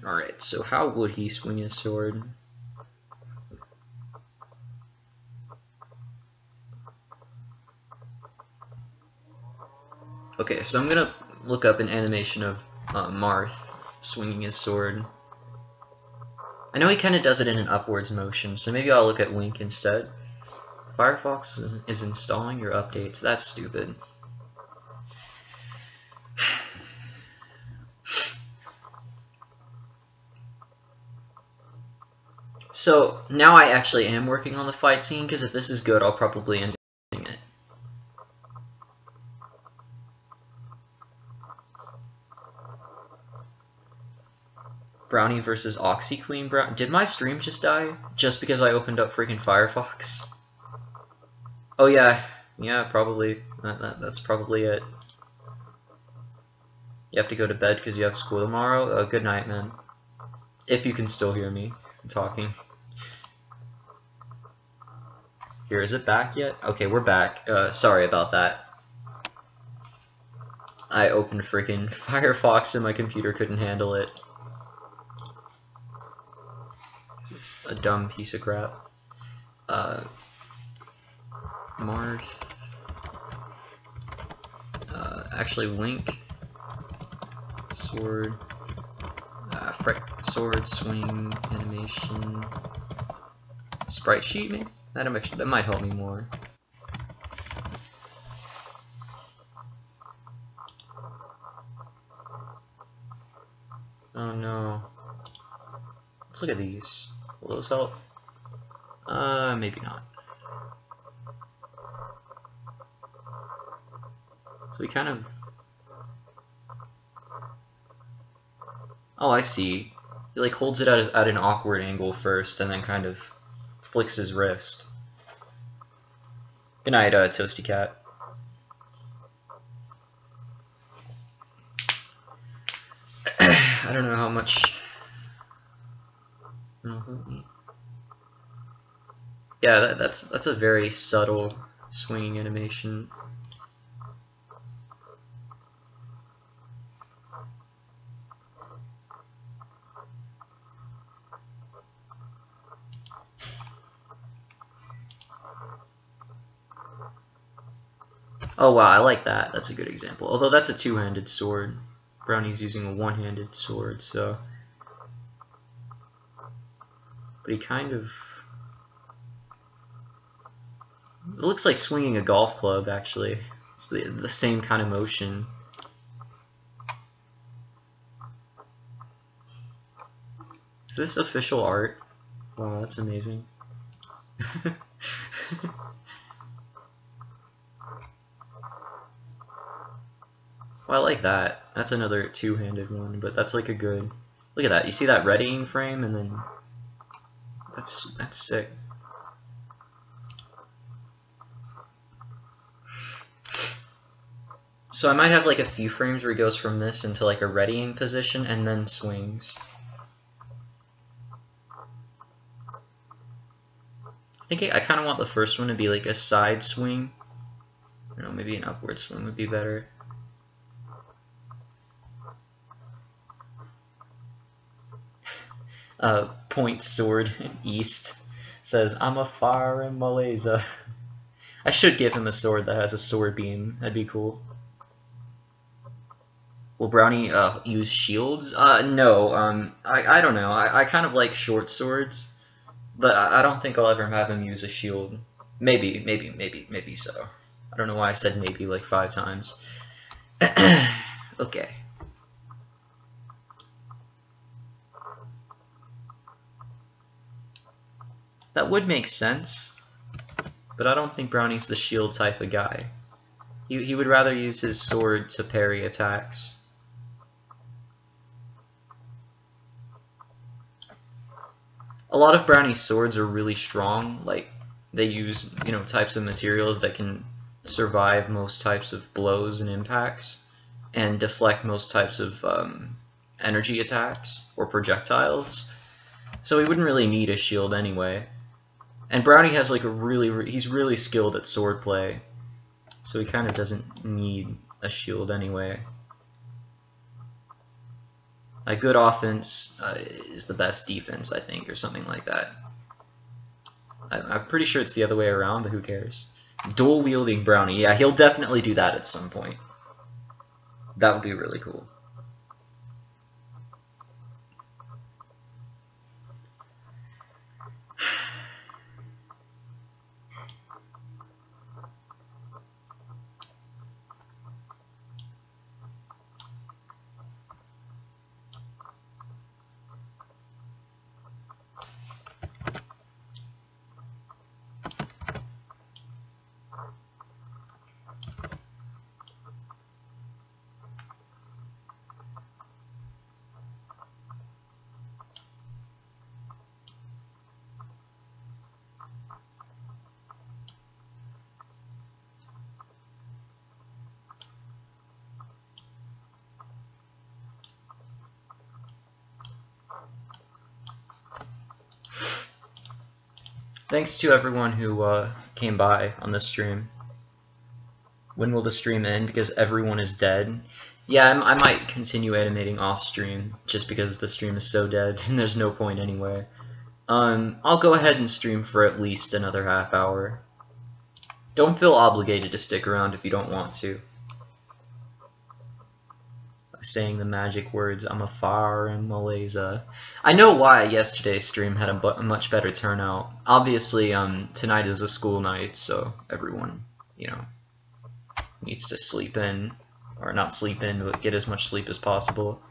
Alright, so how would he swing his sword? Okay, so I'm gonna look up an animation of Marth swinging his sword. I know he kind of does it in an upwards motion, so maybe I'll look at Wink instead. Firefox is installing your updates. That's stupid. So now I actually am working on the fight scene, because if this is good, I'll probably end up using it. Brownie versus OxyClean Brown. Did my stream just die? Just because I opened up freaking Firefox? Oh yeah, probably. That's probably it. You have to go to bed because you have school tomorrow? Good night, man. If you can still hear me talking. Here, is it back yet? Okay, we're back. Sorry about that. I opened freaking Firefox and my computer couldn't handle it. It's a dumb piece of crap. Marth. Actually, Link. Sword. Sword swing animation. Sprite sheet, maybe? That might help me more. Oh no. Let's look at these. Will those help? Maybe not. So we kind of... Oh, I see. He like holds it at an awkward angle first, and then kind of flicks his wrist. Good night, Toasty Cat. I don't know how much... Yeah, that's a very subtle swinging animation. Oh wow, I like that. That's a good example. Although that's a two-handed sword. Brownie's using a one-handed sword, so... But he kind of... It looks like swinging a golf club, actually. It's the same kind of motion. Is this official art? Wow, that's amazing. Well, I like that. That's another two-handed one, but that's like a good... Look at that. You see that readying frame, and then... That's sick. So I might have like a few frames where he goes from this into like a readying position and then swings. I think I kind of want the first one to be like a side swing. I don't know, maybe an upward swing would be better. Point sword east says, I'm a fire in Malaysia. I should give him a sword that has a sword beam. That'd be cool. Will Brownie use shields? No. I don't know. I kind of like short swords, but I don't think I'll ever have him use a shield. Maybe so. I don't know why I said maybe like 5 times. Okay. That would make sense, but I don't think Brownie's the shield type of guy. He would rather use his sword to parry attacks. A lot of Brownie's swords are really strong, like they use, you know, types of materials that can survive most types of blows and impacts and deflect most types of energy attacks or projectiles. So he wouldn't really need a shield anyway. And Brownie has like he's really skilled at swordplay, so he kind of doesn't need a shield anyway. A good offense is the best defense, I think, or something like that. I'm pretty sure it's the other way around, but who cares? Dual wielding Brownie, yeah, he'll definitely do that at some point. That would be really cool. Thanks to everyone who came by on this stream. When will the stream end? Because everyone is dead. Yeah, I might continue animating off stream just because the stream is so dead and there's no point anyway. I'll go ahead and stream for at least another half hour. Don't feel obligated to stick around if you don't want to. Saying the magic words, I'm a fire in Malaysia. I know why yesterday's stream had a much better turnout. Obviously, tonight is a school night, so everyone, you know, needs to sleep in, or not sleep in, but get as much sleep as possible.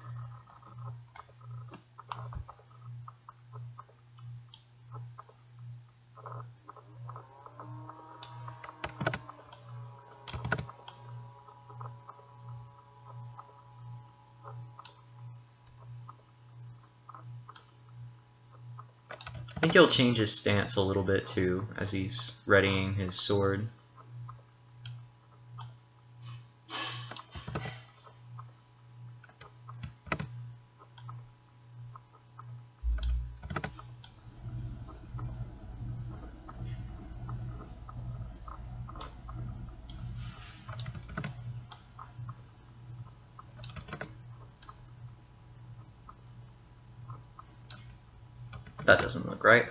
I think he'll change his stance a little bit too as he's readying his sword. That doesn't look right.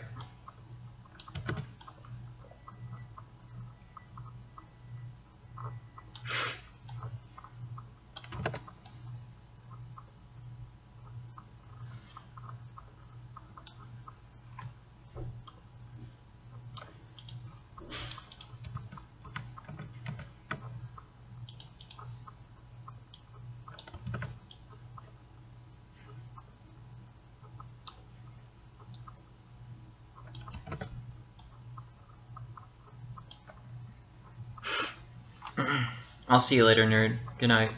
I'll see you later, nerd. Good night.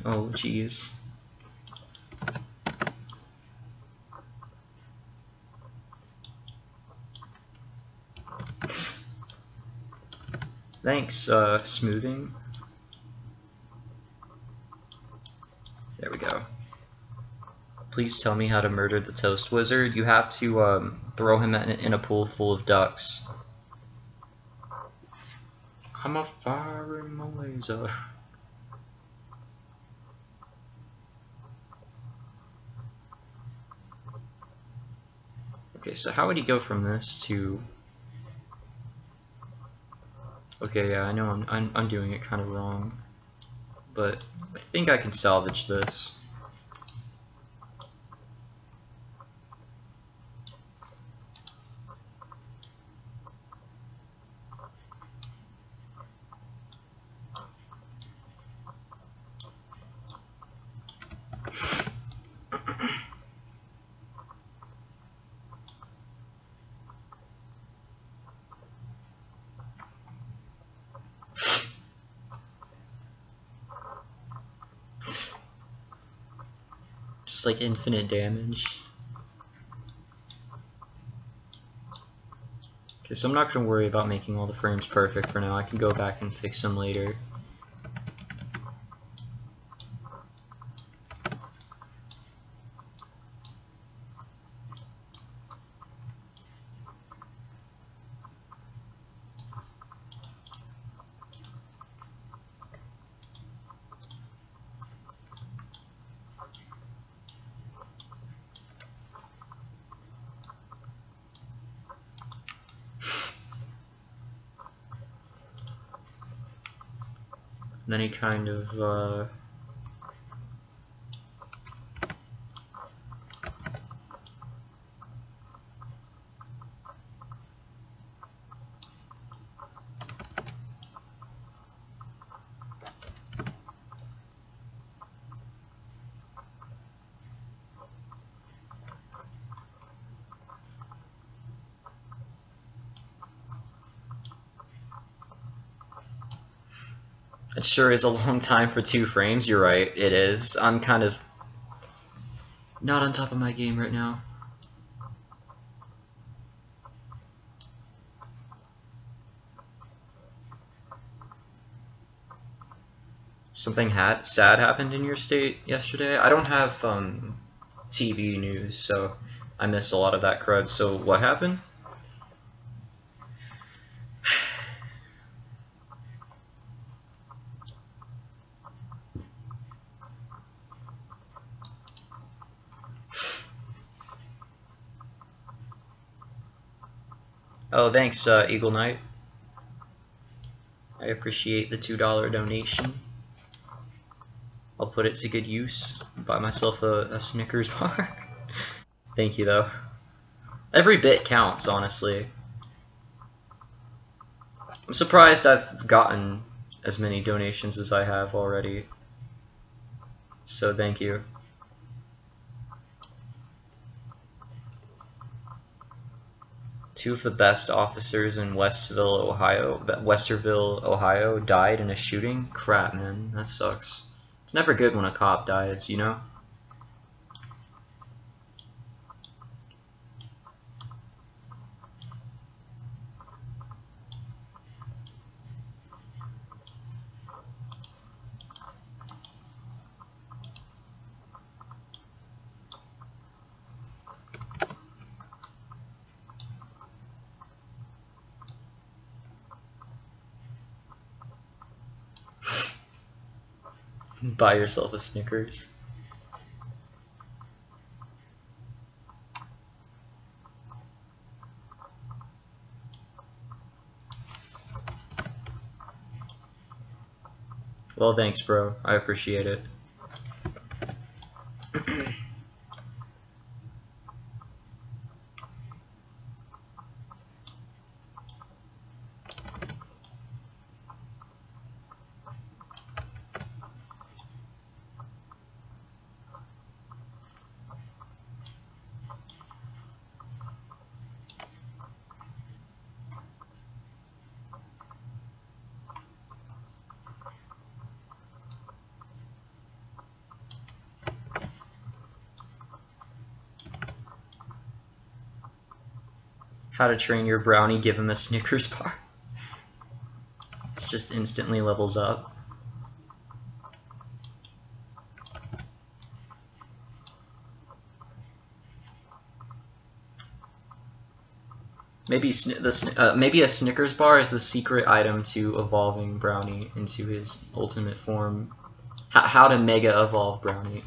Oh, jeez. Thanks, smoothing. There we go. Please tell me how to murder the toast wizard. You have to throw him in a pool full of ducks. I'm a fire in my laser. Okay, so how would he go from this to... Okay, yeah, I know I'm doing it kind of wrong, but I think I can salvage this. Just like infinite damage. Okay, so I'm not going to worry about making all the frames perfect for now. I can go back and fix them later. And then he kind of it sure is a long time for 2 frames. You're right, it is. I'm kind of not on top of my game right now. Something sad happened in your state yesterday? I don't have TV news, so I missed a lot of that crud. So what happened? Oh, thanks, Eagle Knight. I appreciate the $2 donation. I'll put it to good use. Buy myself a Snickers bar. Thank you, though. Every bit counts, honestly. I'm surprised I've gotten as many donations as I have already. So thank you. Two of the best officers in Westerville, Ohio died in a shooting? Crap, man. That sucks. It's never good when a cop dies, you know? Buy yourself a Snickers. Well, thanks, bro. I appreciate it. How to train your brownie, give him a Snickers bar. It just instantly levels up. maybe a Snickers bar is the secret item to evolving Brownie into his ultimate form. How to mega evolve Brownie.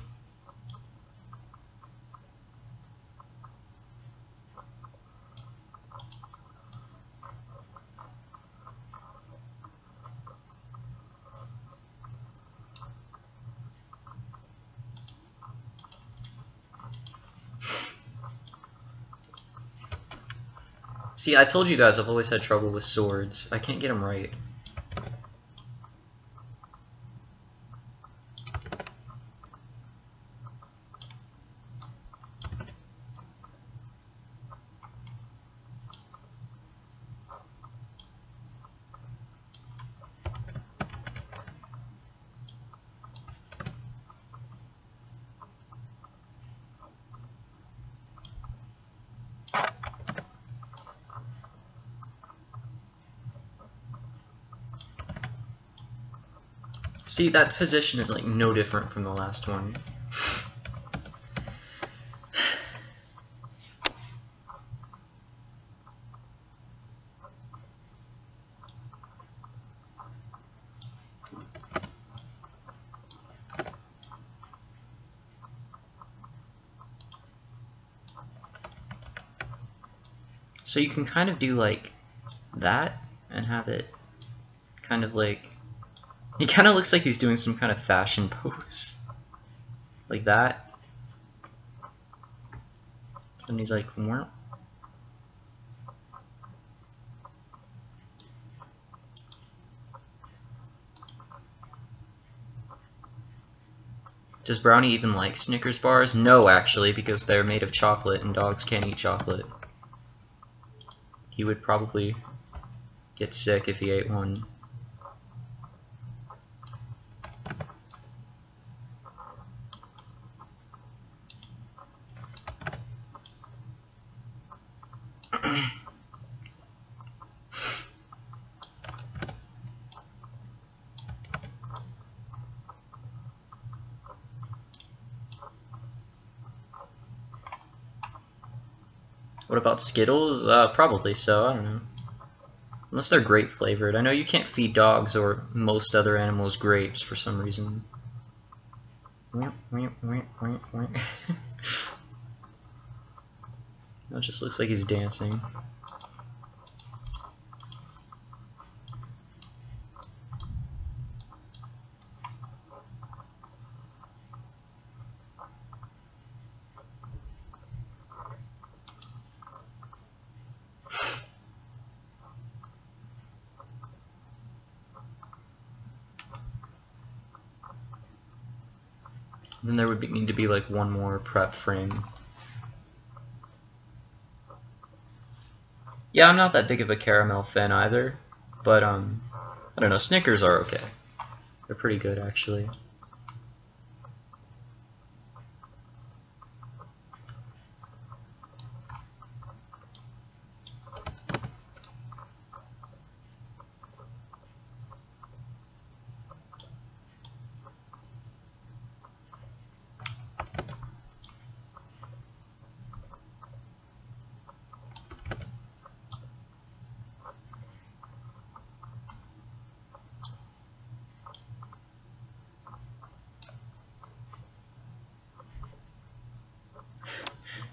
See, I told you guys I've always had trouble with swords. I can't get them right. See, that position is like no different from the last one. So you can kind of do like that and have it kind of like, he kind of looks like he's doing some kind of fashion pose. Like that. So he's like, wah. Does Brownie even like Snickers bars? No, actually, because they're made of chocolate and dogs can't eat chocolate. He would probably get sick if he ate one. What about Skittles? Probably so, I don't know. Unless they're grape flavored. I know you can't feed dogs or most other animals grapes for some reason. It just looks like he's dancing. Then there would need to be like one more prep frame. Yeah, I'm not that big of a caramel fan either, but I don't know, Snickers are okay. They're pretty good actually.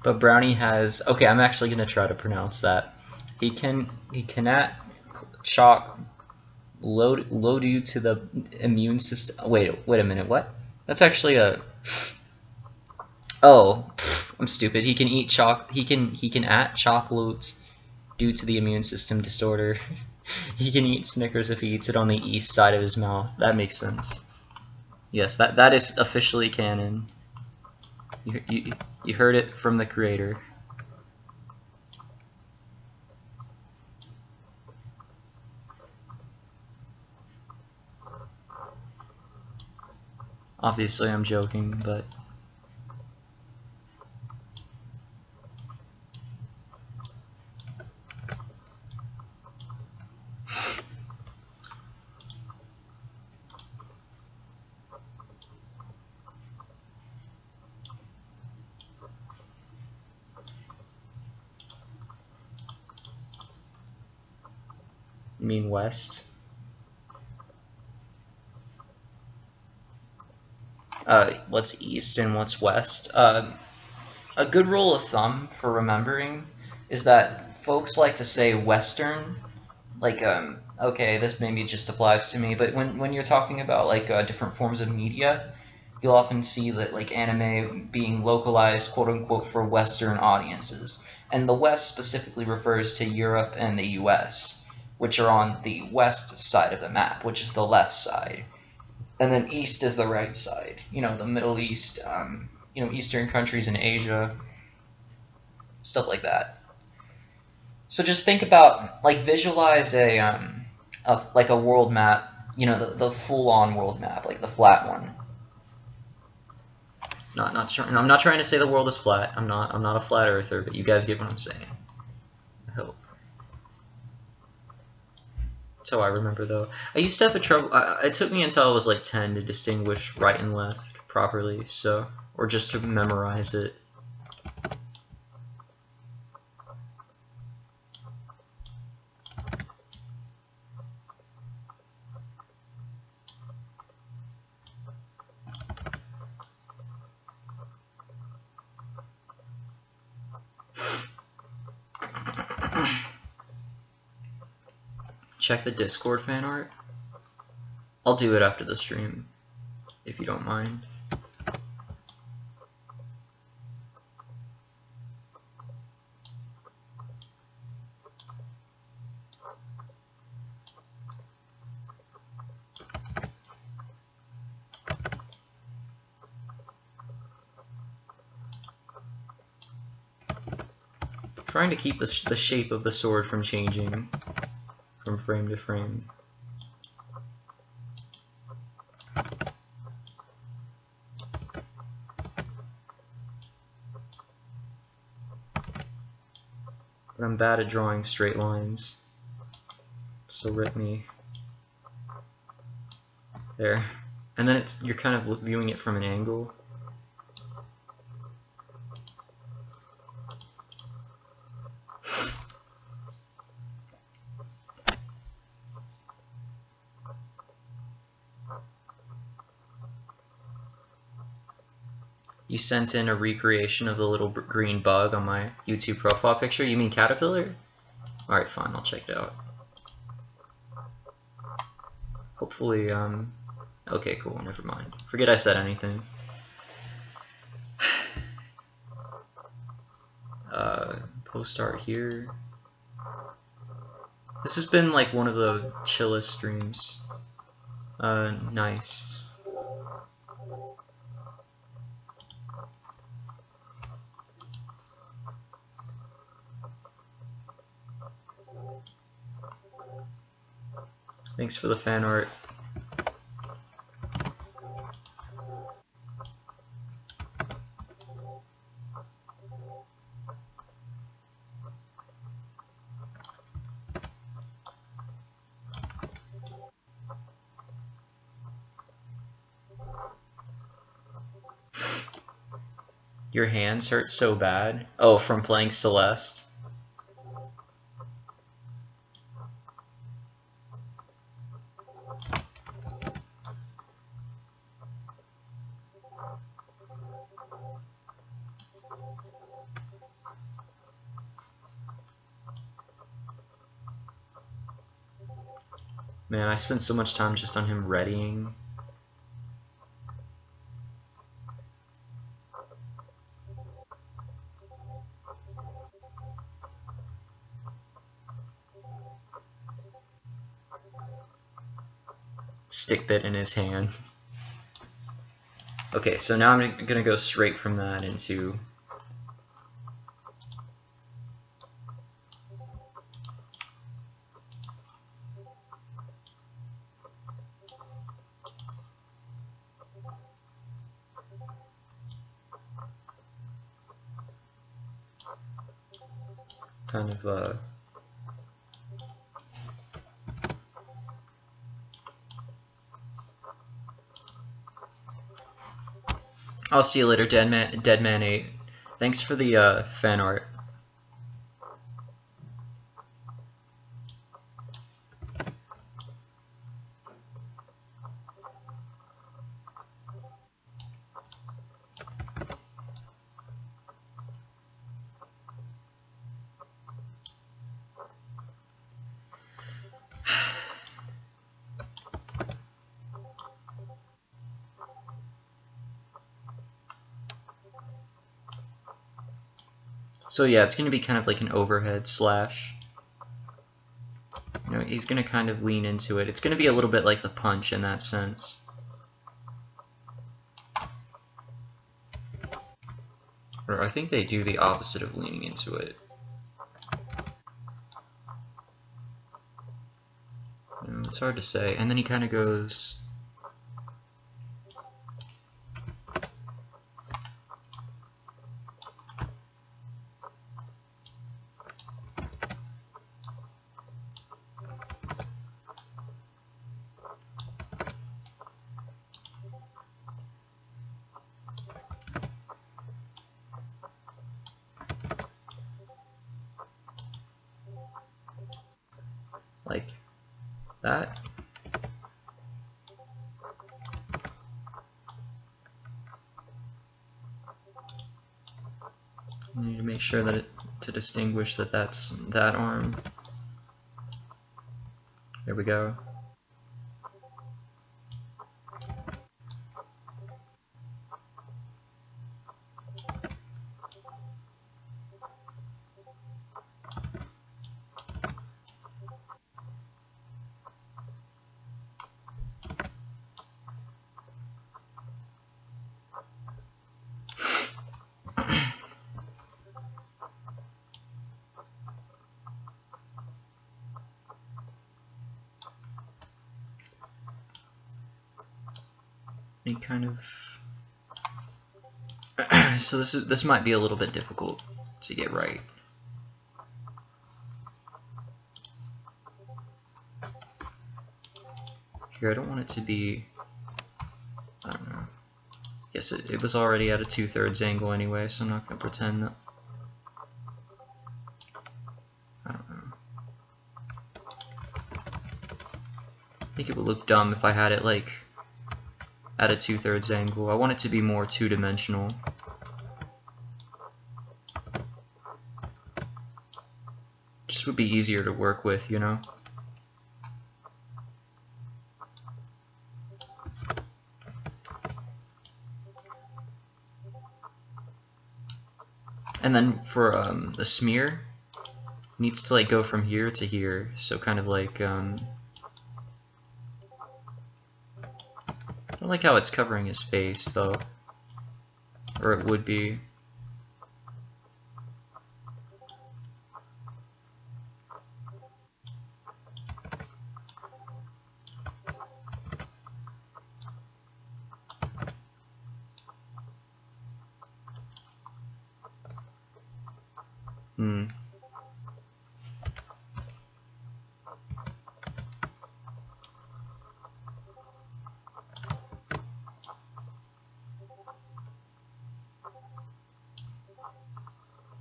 But Brownie has, okay, I'm actually gonna try to pronounce that. He cannot chalk load you to the immune system. Wait a minute, what? That's actually a, oh, I'm stupid. He can eat he can at chocolates due to the immune system disorder. He can eat Snickers if he eats it on the east side of his mouth. That makes sense. Yes, that is officially canon. You heard it from the creator. Obviously, I'm joking, but You mean west? What's east and what's west? A good rule of thumb for remembering is that folks like to say western, like, okay, this maybe just applies to me, but when you're talking about, like, different forms of media, you'll often see that, like, anime being localized, quote-unquote, for Western audiences. And the West specifically refers to Europe and the US, which are on the west side of the map, which is the left side. And then East is the right side. You know, the Middle East, you know, Eastern countries in Asia, stuff like that. So just think about, like, visualize like a world map, you know, the full-on world map, like the flat one. I'm not trying to say the world is flat. I'm not a flat earther, but you guys get what I'm saying. I hope. That's how I remember, though. I used to have trouble. It took me until I was like 10 to distinguish right and left properly, so, or just to memorize it. Check the Discord fan art. I'll do it after the stream, if you don't mind. Trying to keep the shape of the sword from changing from frame to frame. But I'm bad at drawing straight lines, so rip me. There. And then you're kind of viewing it from an angle. You sent in a recreation of the little green bug on my YouTube profile picture? You mean caterpillar? Alright, fine, I'll check it out. Hopefully, okay, cool, never mind. Forget I said anything. Post art here. This has been like one of the chillest streams. Nice. Thanks for the fan art. Your hands hurt so bad? Oh, from playing Celeste? Man, I spent so much time just on him readying. Stick bit in his hand. Okay, so now I'm gonna go straight from that into kind of I'll see you later, Deadman 8. Thanks for the fan art. So yeah, it's going to be kind of like an overhead slash. You know, he's going to kind of lean into it. It's going to be a little bit like the punch in that sense. Or I think they do the opposite of leaning into it. It's hard to say. And then he kind of goes... like that. You need to make sure that to distinguish that that's that arm. There we go. And kind of so this might be a little bit difficult to get right. Here, I don't want it to be, I don't know. I guess it was already at a 2/3 angle anyway, so I'm not going to pretend that. I don't know. I think it would look dumb if I had it like at a 2/3 angle. I want it to be more two-dimensional. Just would be easier to work with, you know? And then for the smear, it needs to like go from here to here, so kind of like I don't like how it's covering his face though, or it would be.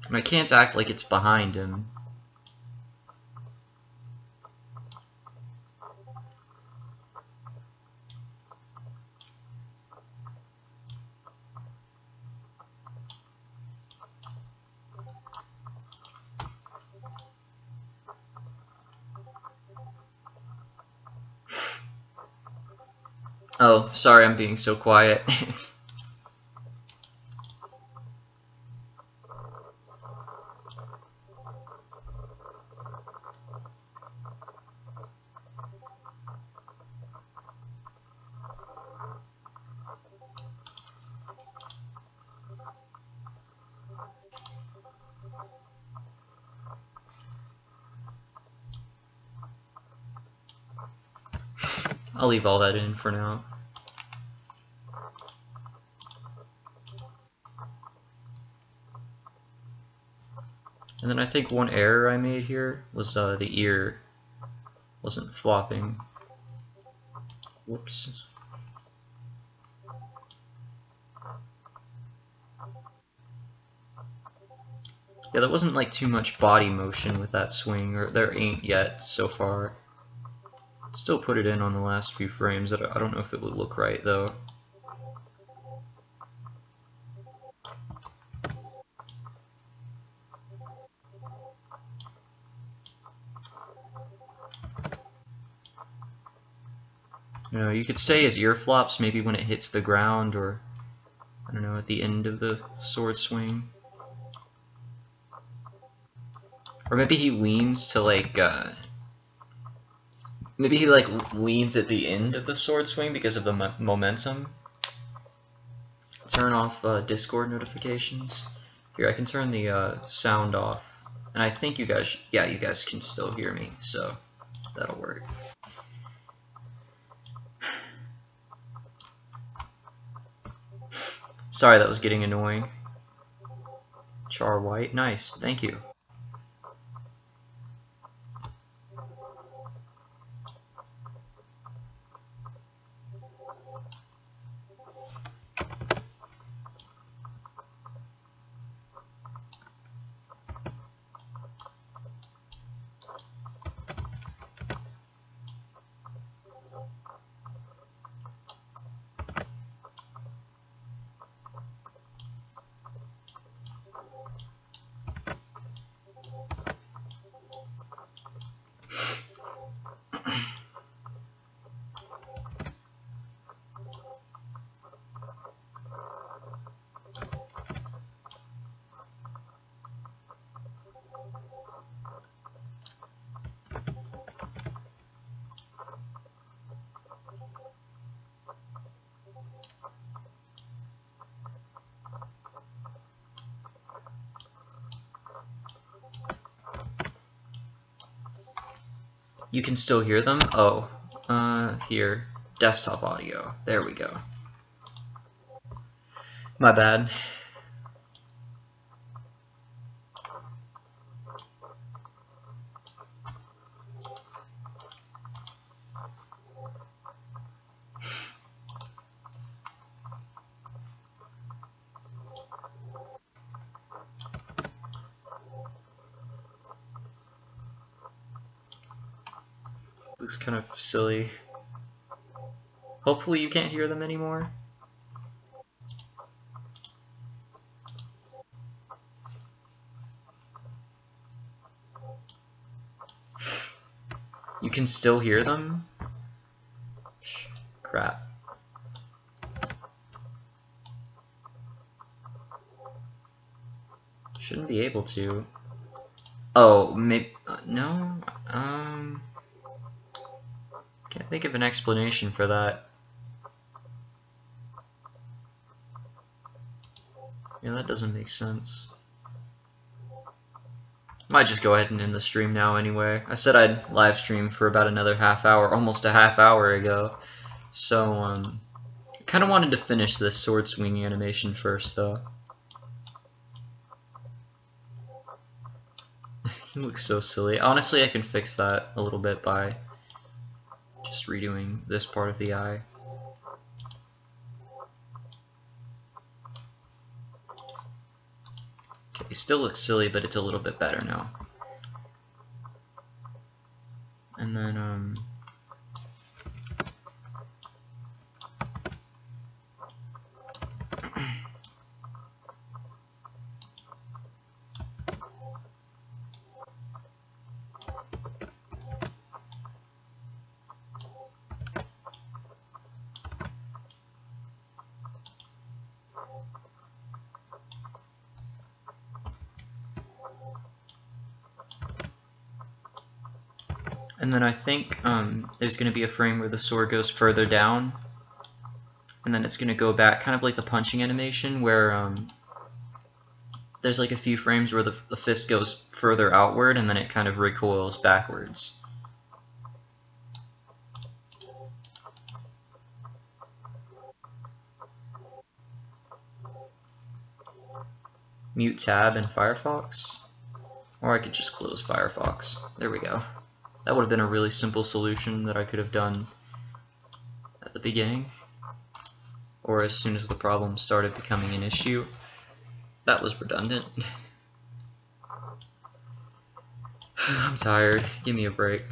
And I can't act like it's behind him. Oh, sorry, I'm being so quiet. I'll leave all that in for now. And then I think one error I made here was the ear wasn't flopping. Whoops. Yeah, there wasn't like too much body motion with that swing, or there ain't yet so far. Still put it in on the last few frames. I don't know if it would look right though. You know, you could say his ear flops maybe when it hits the ground, or I don't know, at the end of the sword swing. Or maybe he leans to like, maybe he like leans at the end of the sword swing because of the momentum. Turn off Discord notifications. Here, I can turn the sound off. And I think you guys, yeah, you guys can still hear me, so that'll work. Sorry, that was getting annoying. Char white, nice, thank you. You can still hear them? Oh, here, desktop audio. There we go. My bad. Looks kind of silly. Hopefully you can't hear them anymore. You can still hear them? Crap. Shouldn't be able to. Oh, maybe, no? Can't think of an explanation for that. Yeah, that doesn't make sense. Might just go ahead and end the stream now anyway. I said I'd live stream for about another half hour, almost a half hour ago. So, I kind of wanted to finish this sword swinging animation first, though. He looks so silly. Honestly, I can fix that a little bit by just redoing this part of the eye. Okay, he still looks silly, but it's a little bit better now. And then, I think there's going to be a frame where the sword goes further down, and then it's going to go back, kind of like the punching animation, where there's like a few frames where the fist goes further outward, and then it kind of recoils backwards. Mute tab in Firefox, or I could just close Firefox. There we go. That would have been a really simple solution that I could have done at the beginning, or as soon as the problem started becoming an issue. That was redundant. I'm tired. Give me a break.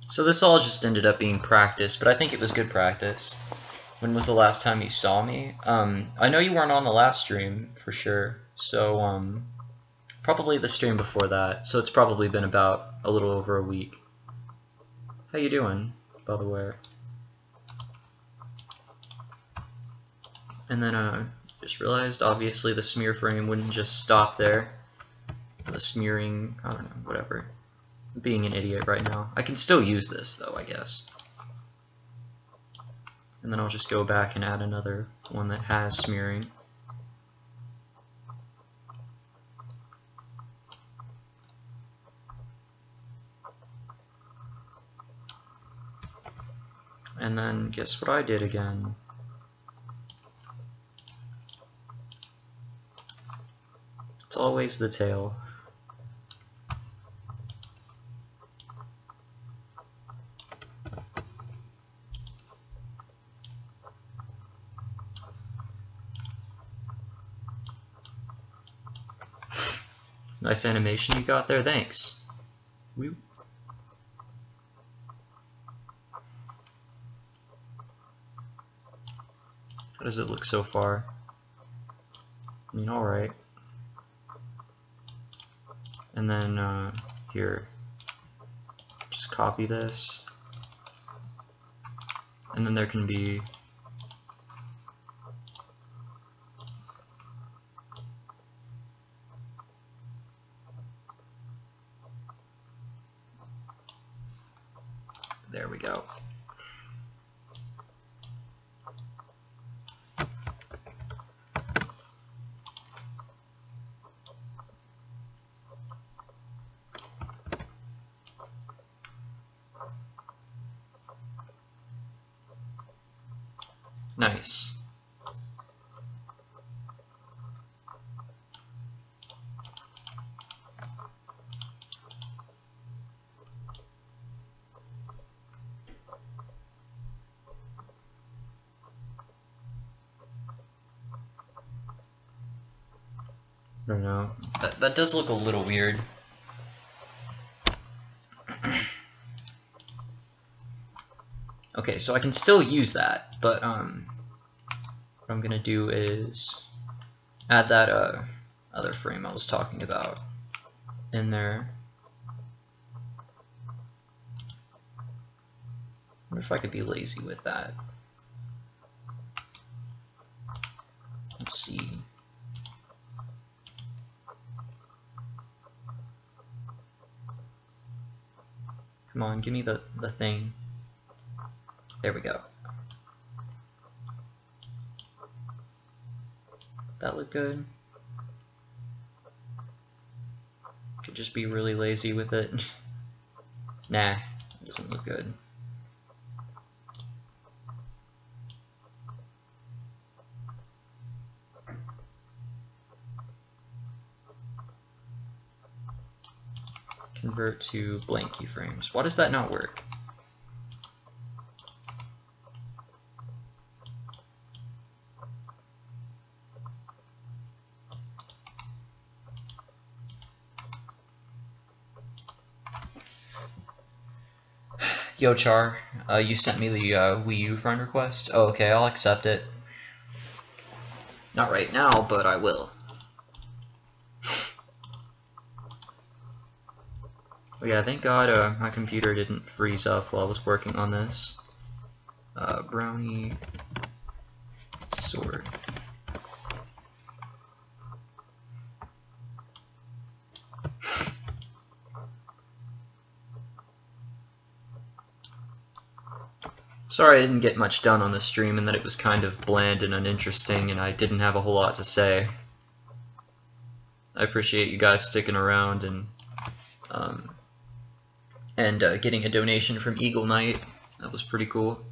So this all just ended up being practice, but I think it was good practice. When was the last time you saw me? I know you weren't on the last stream, for sure. So, probably the stream before that. So it's probably been about a little over a week. How you doing, by the way? And then, just realized, obviously, the smear frame wouldn't just stop there. The smearing, I don't know, whatever. I'm being an idiot right now. I can still use this, though, I guess. And then I'll just go back and add another one that has smearing. And then guess what I did again? It's always the tail. Nice animation you got there, thanks. Woo. How does it look so far? I mean, alright. And then, here, just copy this. And then there can be there we go. Nice. I don't know. That does look a little weird. Okay, so I can still use that, but what I'm gonna do is add that other frame I was talking about in there. I wonder if I could be lazy with that. Let's see. Come on, give me the thing. There we go. That look good? Could just be really lazy with it. Nah, it doesn't look good. Convert to blank keyframes. Why does that not work? Yo Char, you sent me the Wii U friend request. Oh, okay, I'll accept it. Not right now, but I will. But yeah, thank God my computer didn't freeze up while I was working on this. Brownie sword. Sorry I didn't get much done on the stream and that it was kind of bland and uninteresting and I didn't have a whole lot to say. I appreciate you guys sticking around and getting a donation from Eagle Knight. That was pretty cool.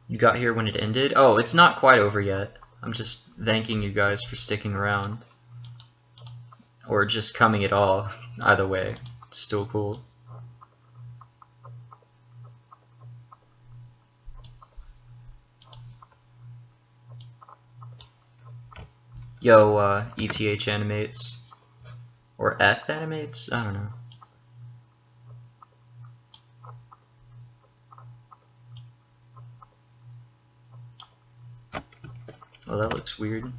You got here when it ended? Oh, it's not quite over yet. I'm just thanking you guys for sticking around. Or just coming at all. Either way, it's still cool. Yo, ETH animates. Or F animates? I don't know. Oh, that looks weird.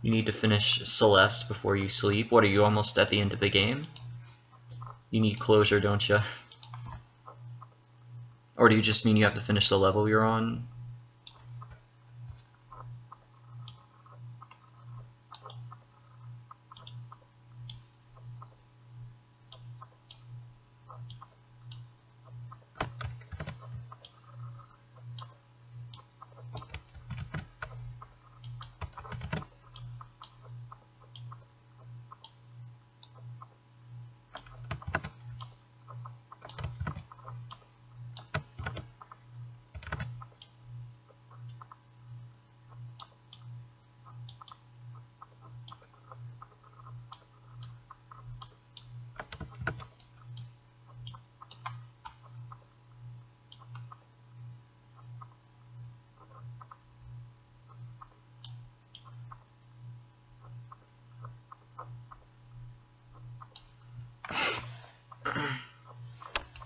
You need to finish Celeste before you sleep. What, are you almost at the end of the game? You need closure, don't you? Or do you just mean you have to finish the level you're on?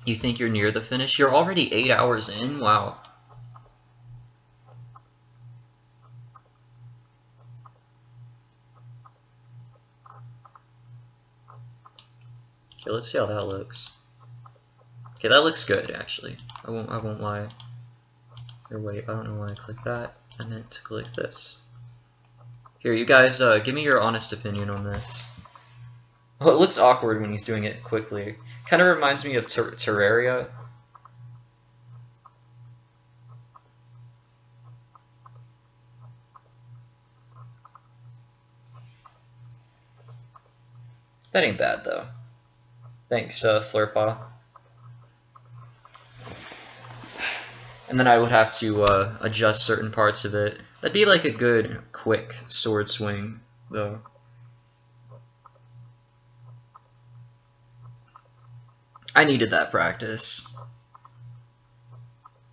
You think you're near the finish? You're already 8 hours in? Wow. Okay, let's see how that looks. Okay, that looks good, actually. I won't lie. Here, wait, I don't know why I clicked that. I meant to click this. Here, you guys, give me your honest opinion on this. Oh, it looks awkward when he's doing it quickly. Kind of reminds me of Terraria. That ain't bad, though. Thanks, Flurpaw. And then I would have to adjust certain parts of it. That'd be like a good, quick sword swing, though. I needed that practice.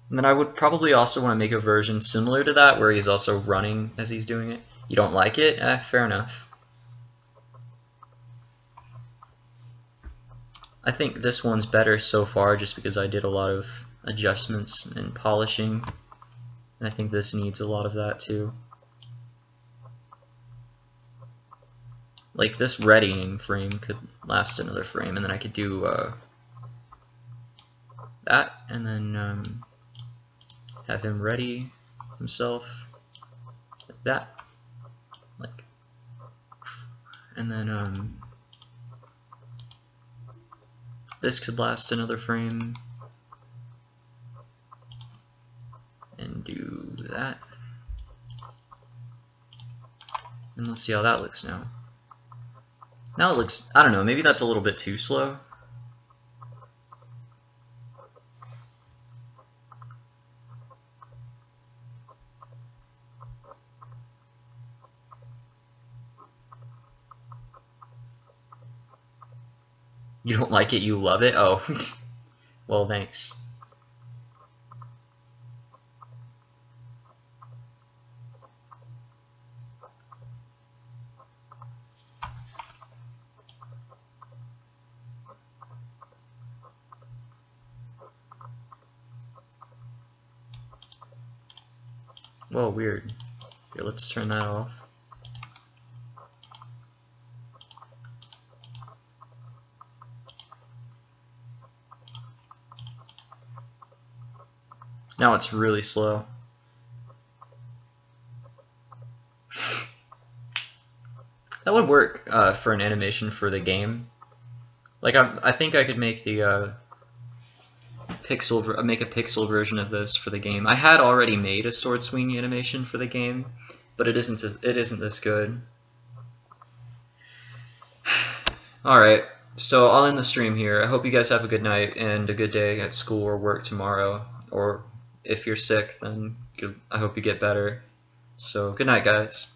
And then I would probably also want to make a version similar to that, where he's also running as he's doing it. You don't like it? Fair enough. I think this one's better so far just because I did a lot of adjustments and polishing. And I think this needs a lot of that too. Like this readying frame could last another frame, and then I could do that, and then have him ready himself like that, like, and then this could last another frame, and do that, and let's see how that looks now. Now it looks, I don't know, maybe that's a little bit too slow. You don't like it, you love it? Oh, well, thanks. Whoa, weird. Here, let's turn that off. Now it's really slow. That would work for an animation for the game. Like I think I could make the make a pixel version of this for the game. I had already made a sword swing animation for the game, but it isn't this good. All right, so I'll end the stream here. I hope you guys have a good night and a good day at school or work tomorrow. Or if you're sick, then I hope you get better. So good night, guys.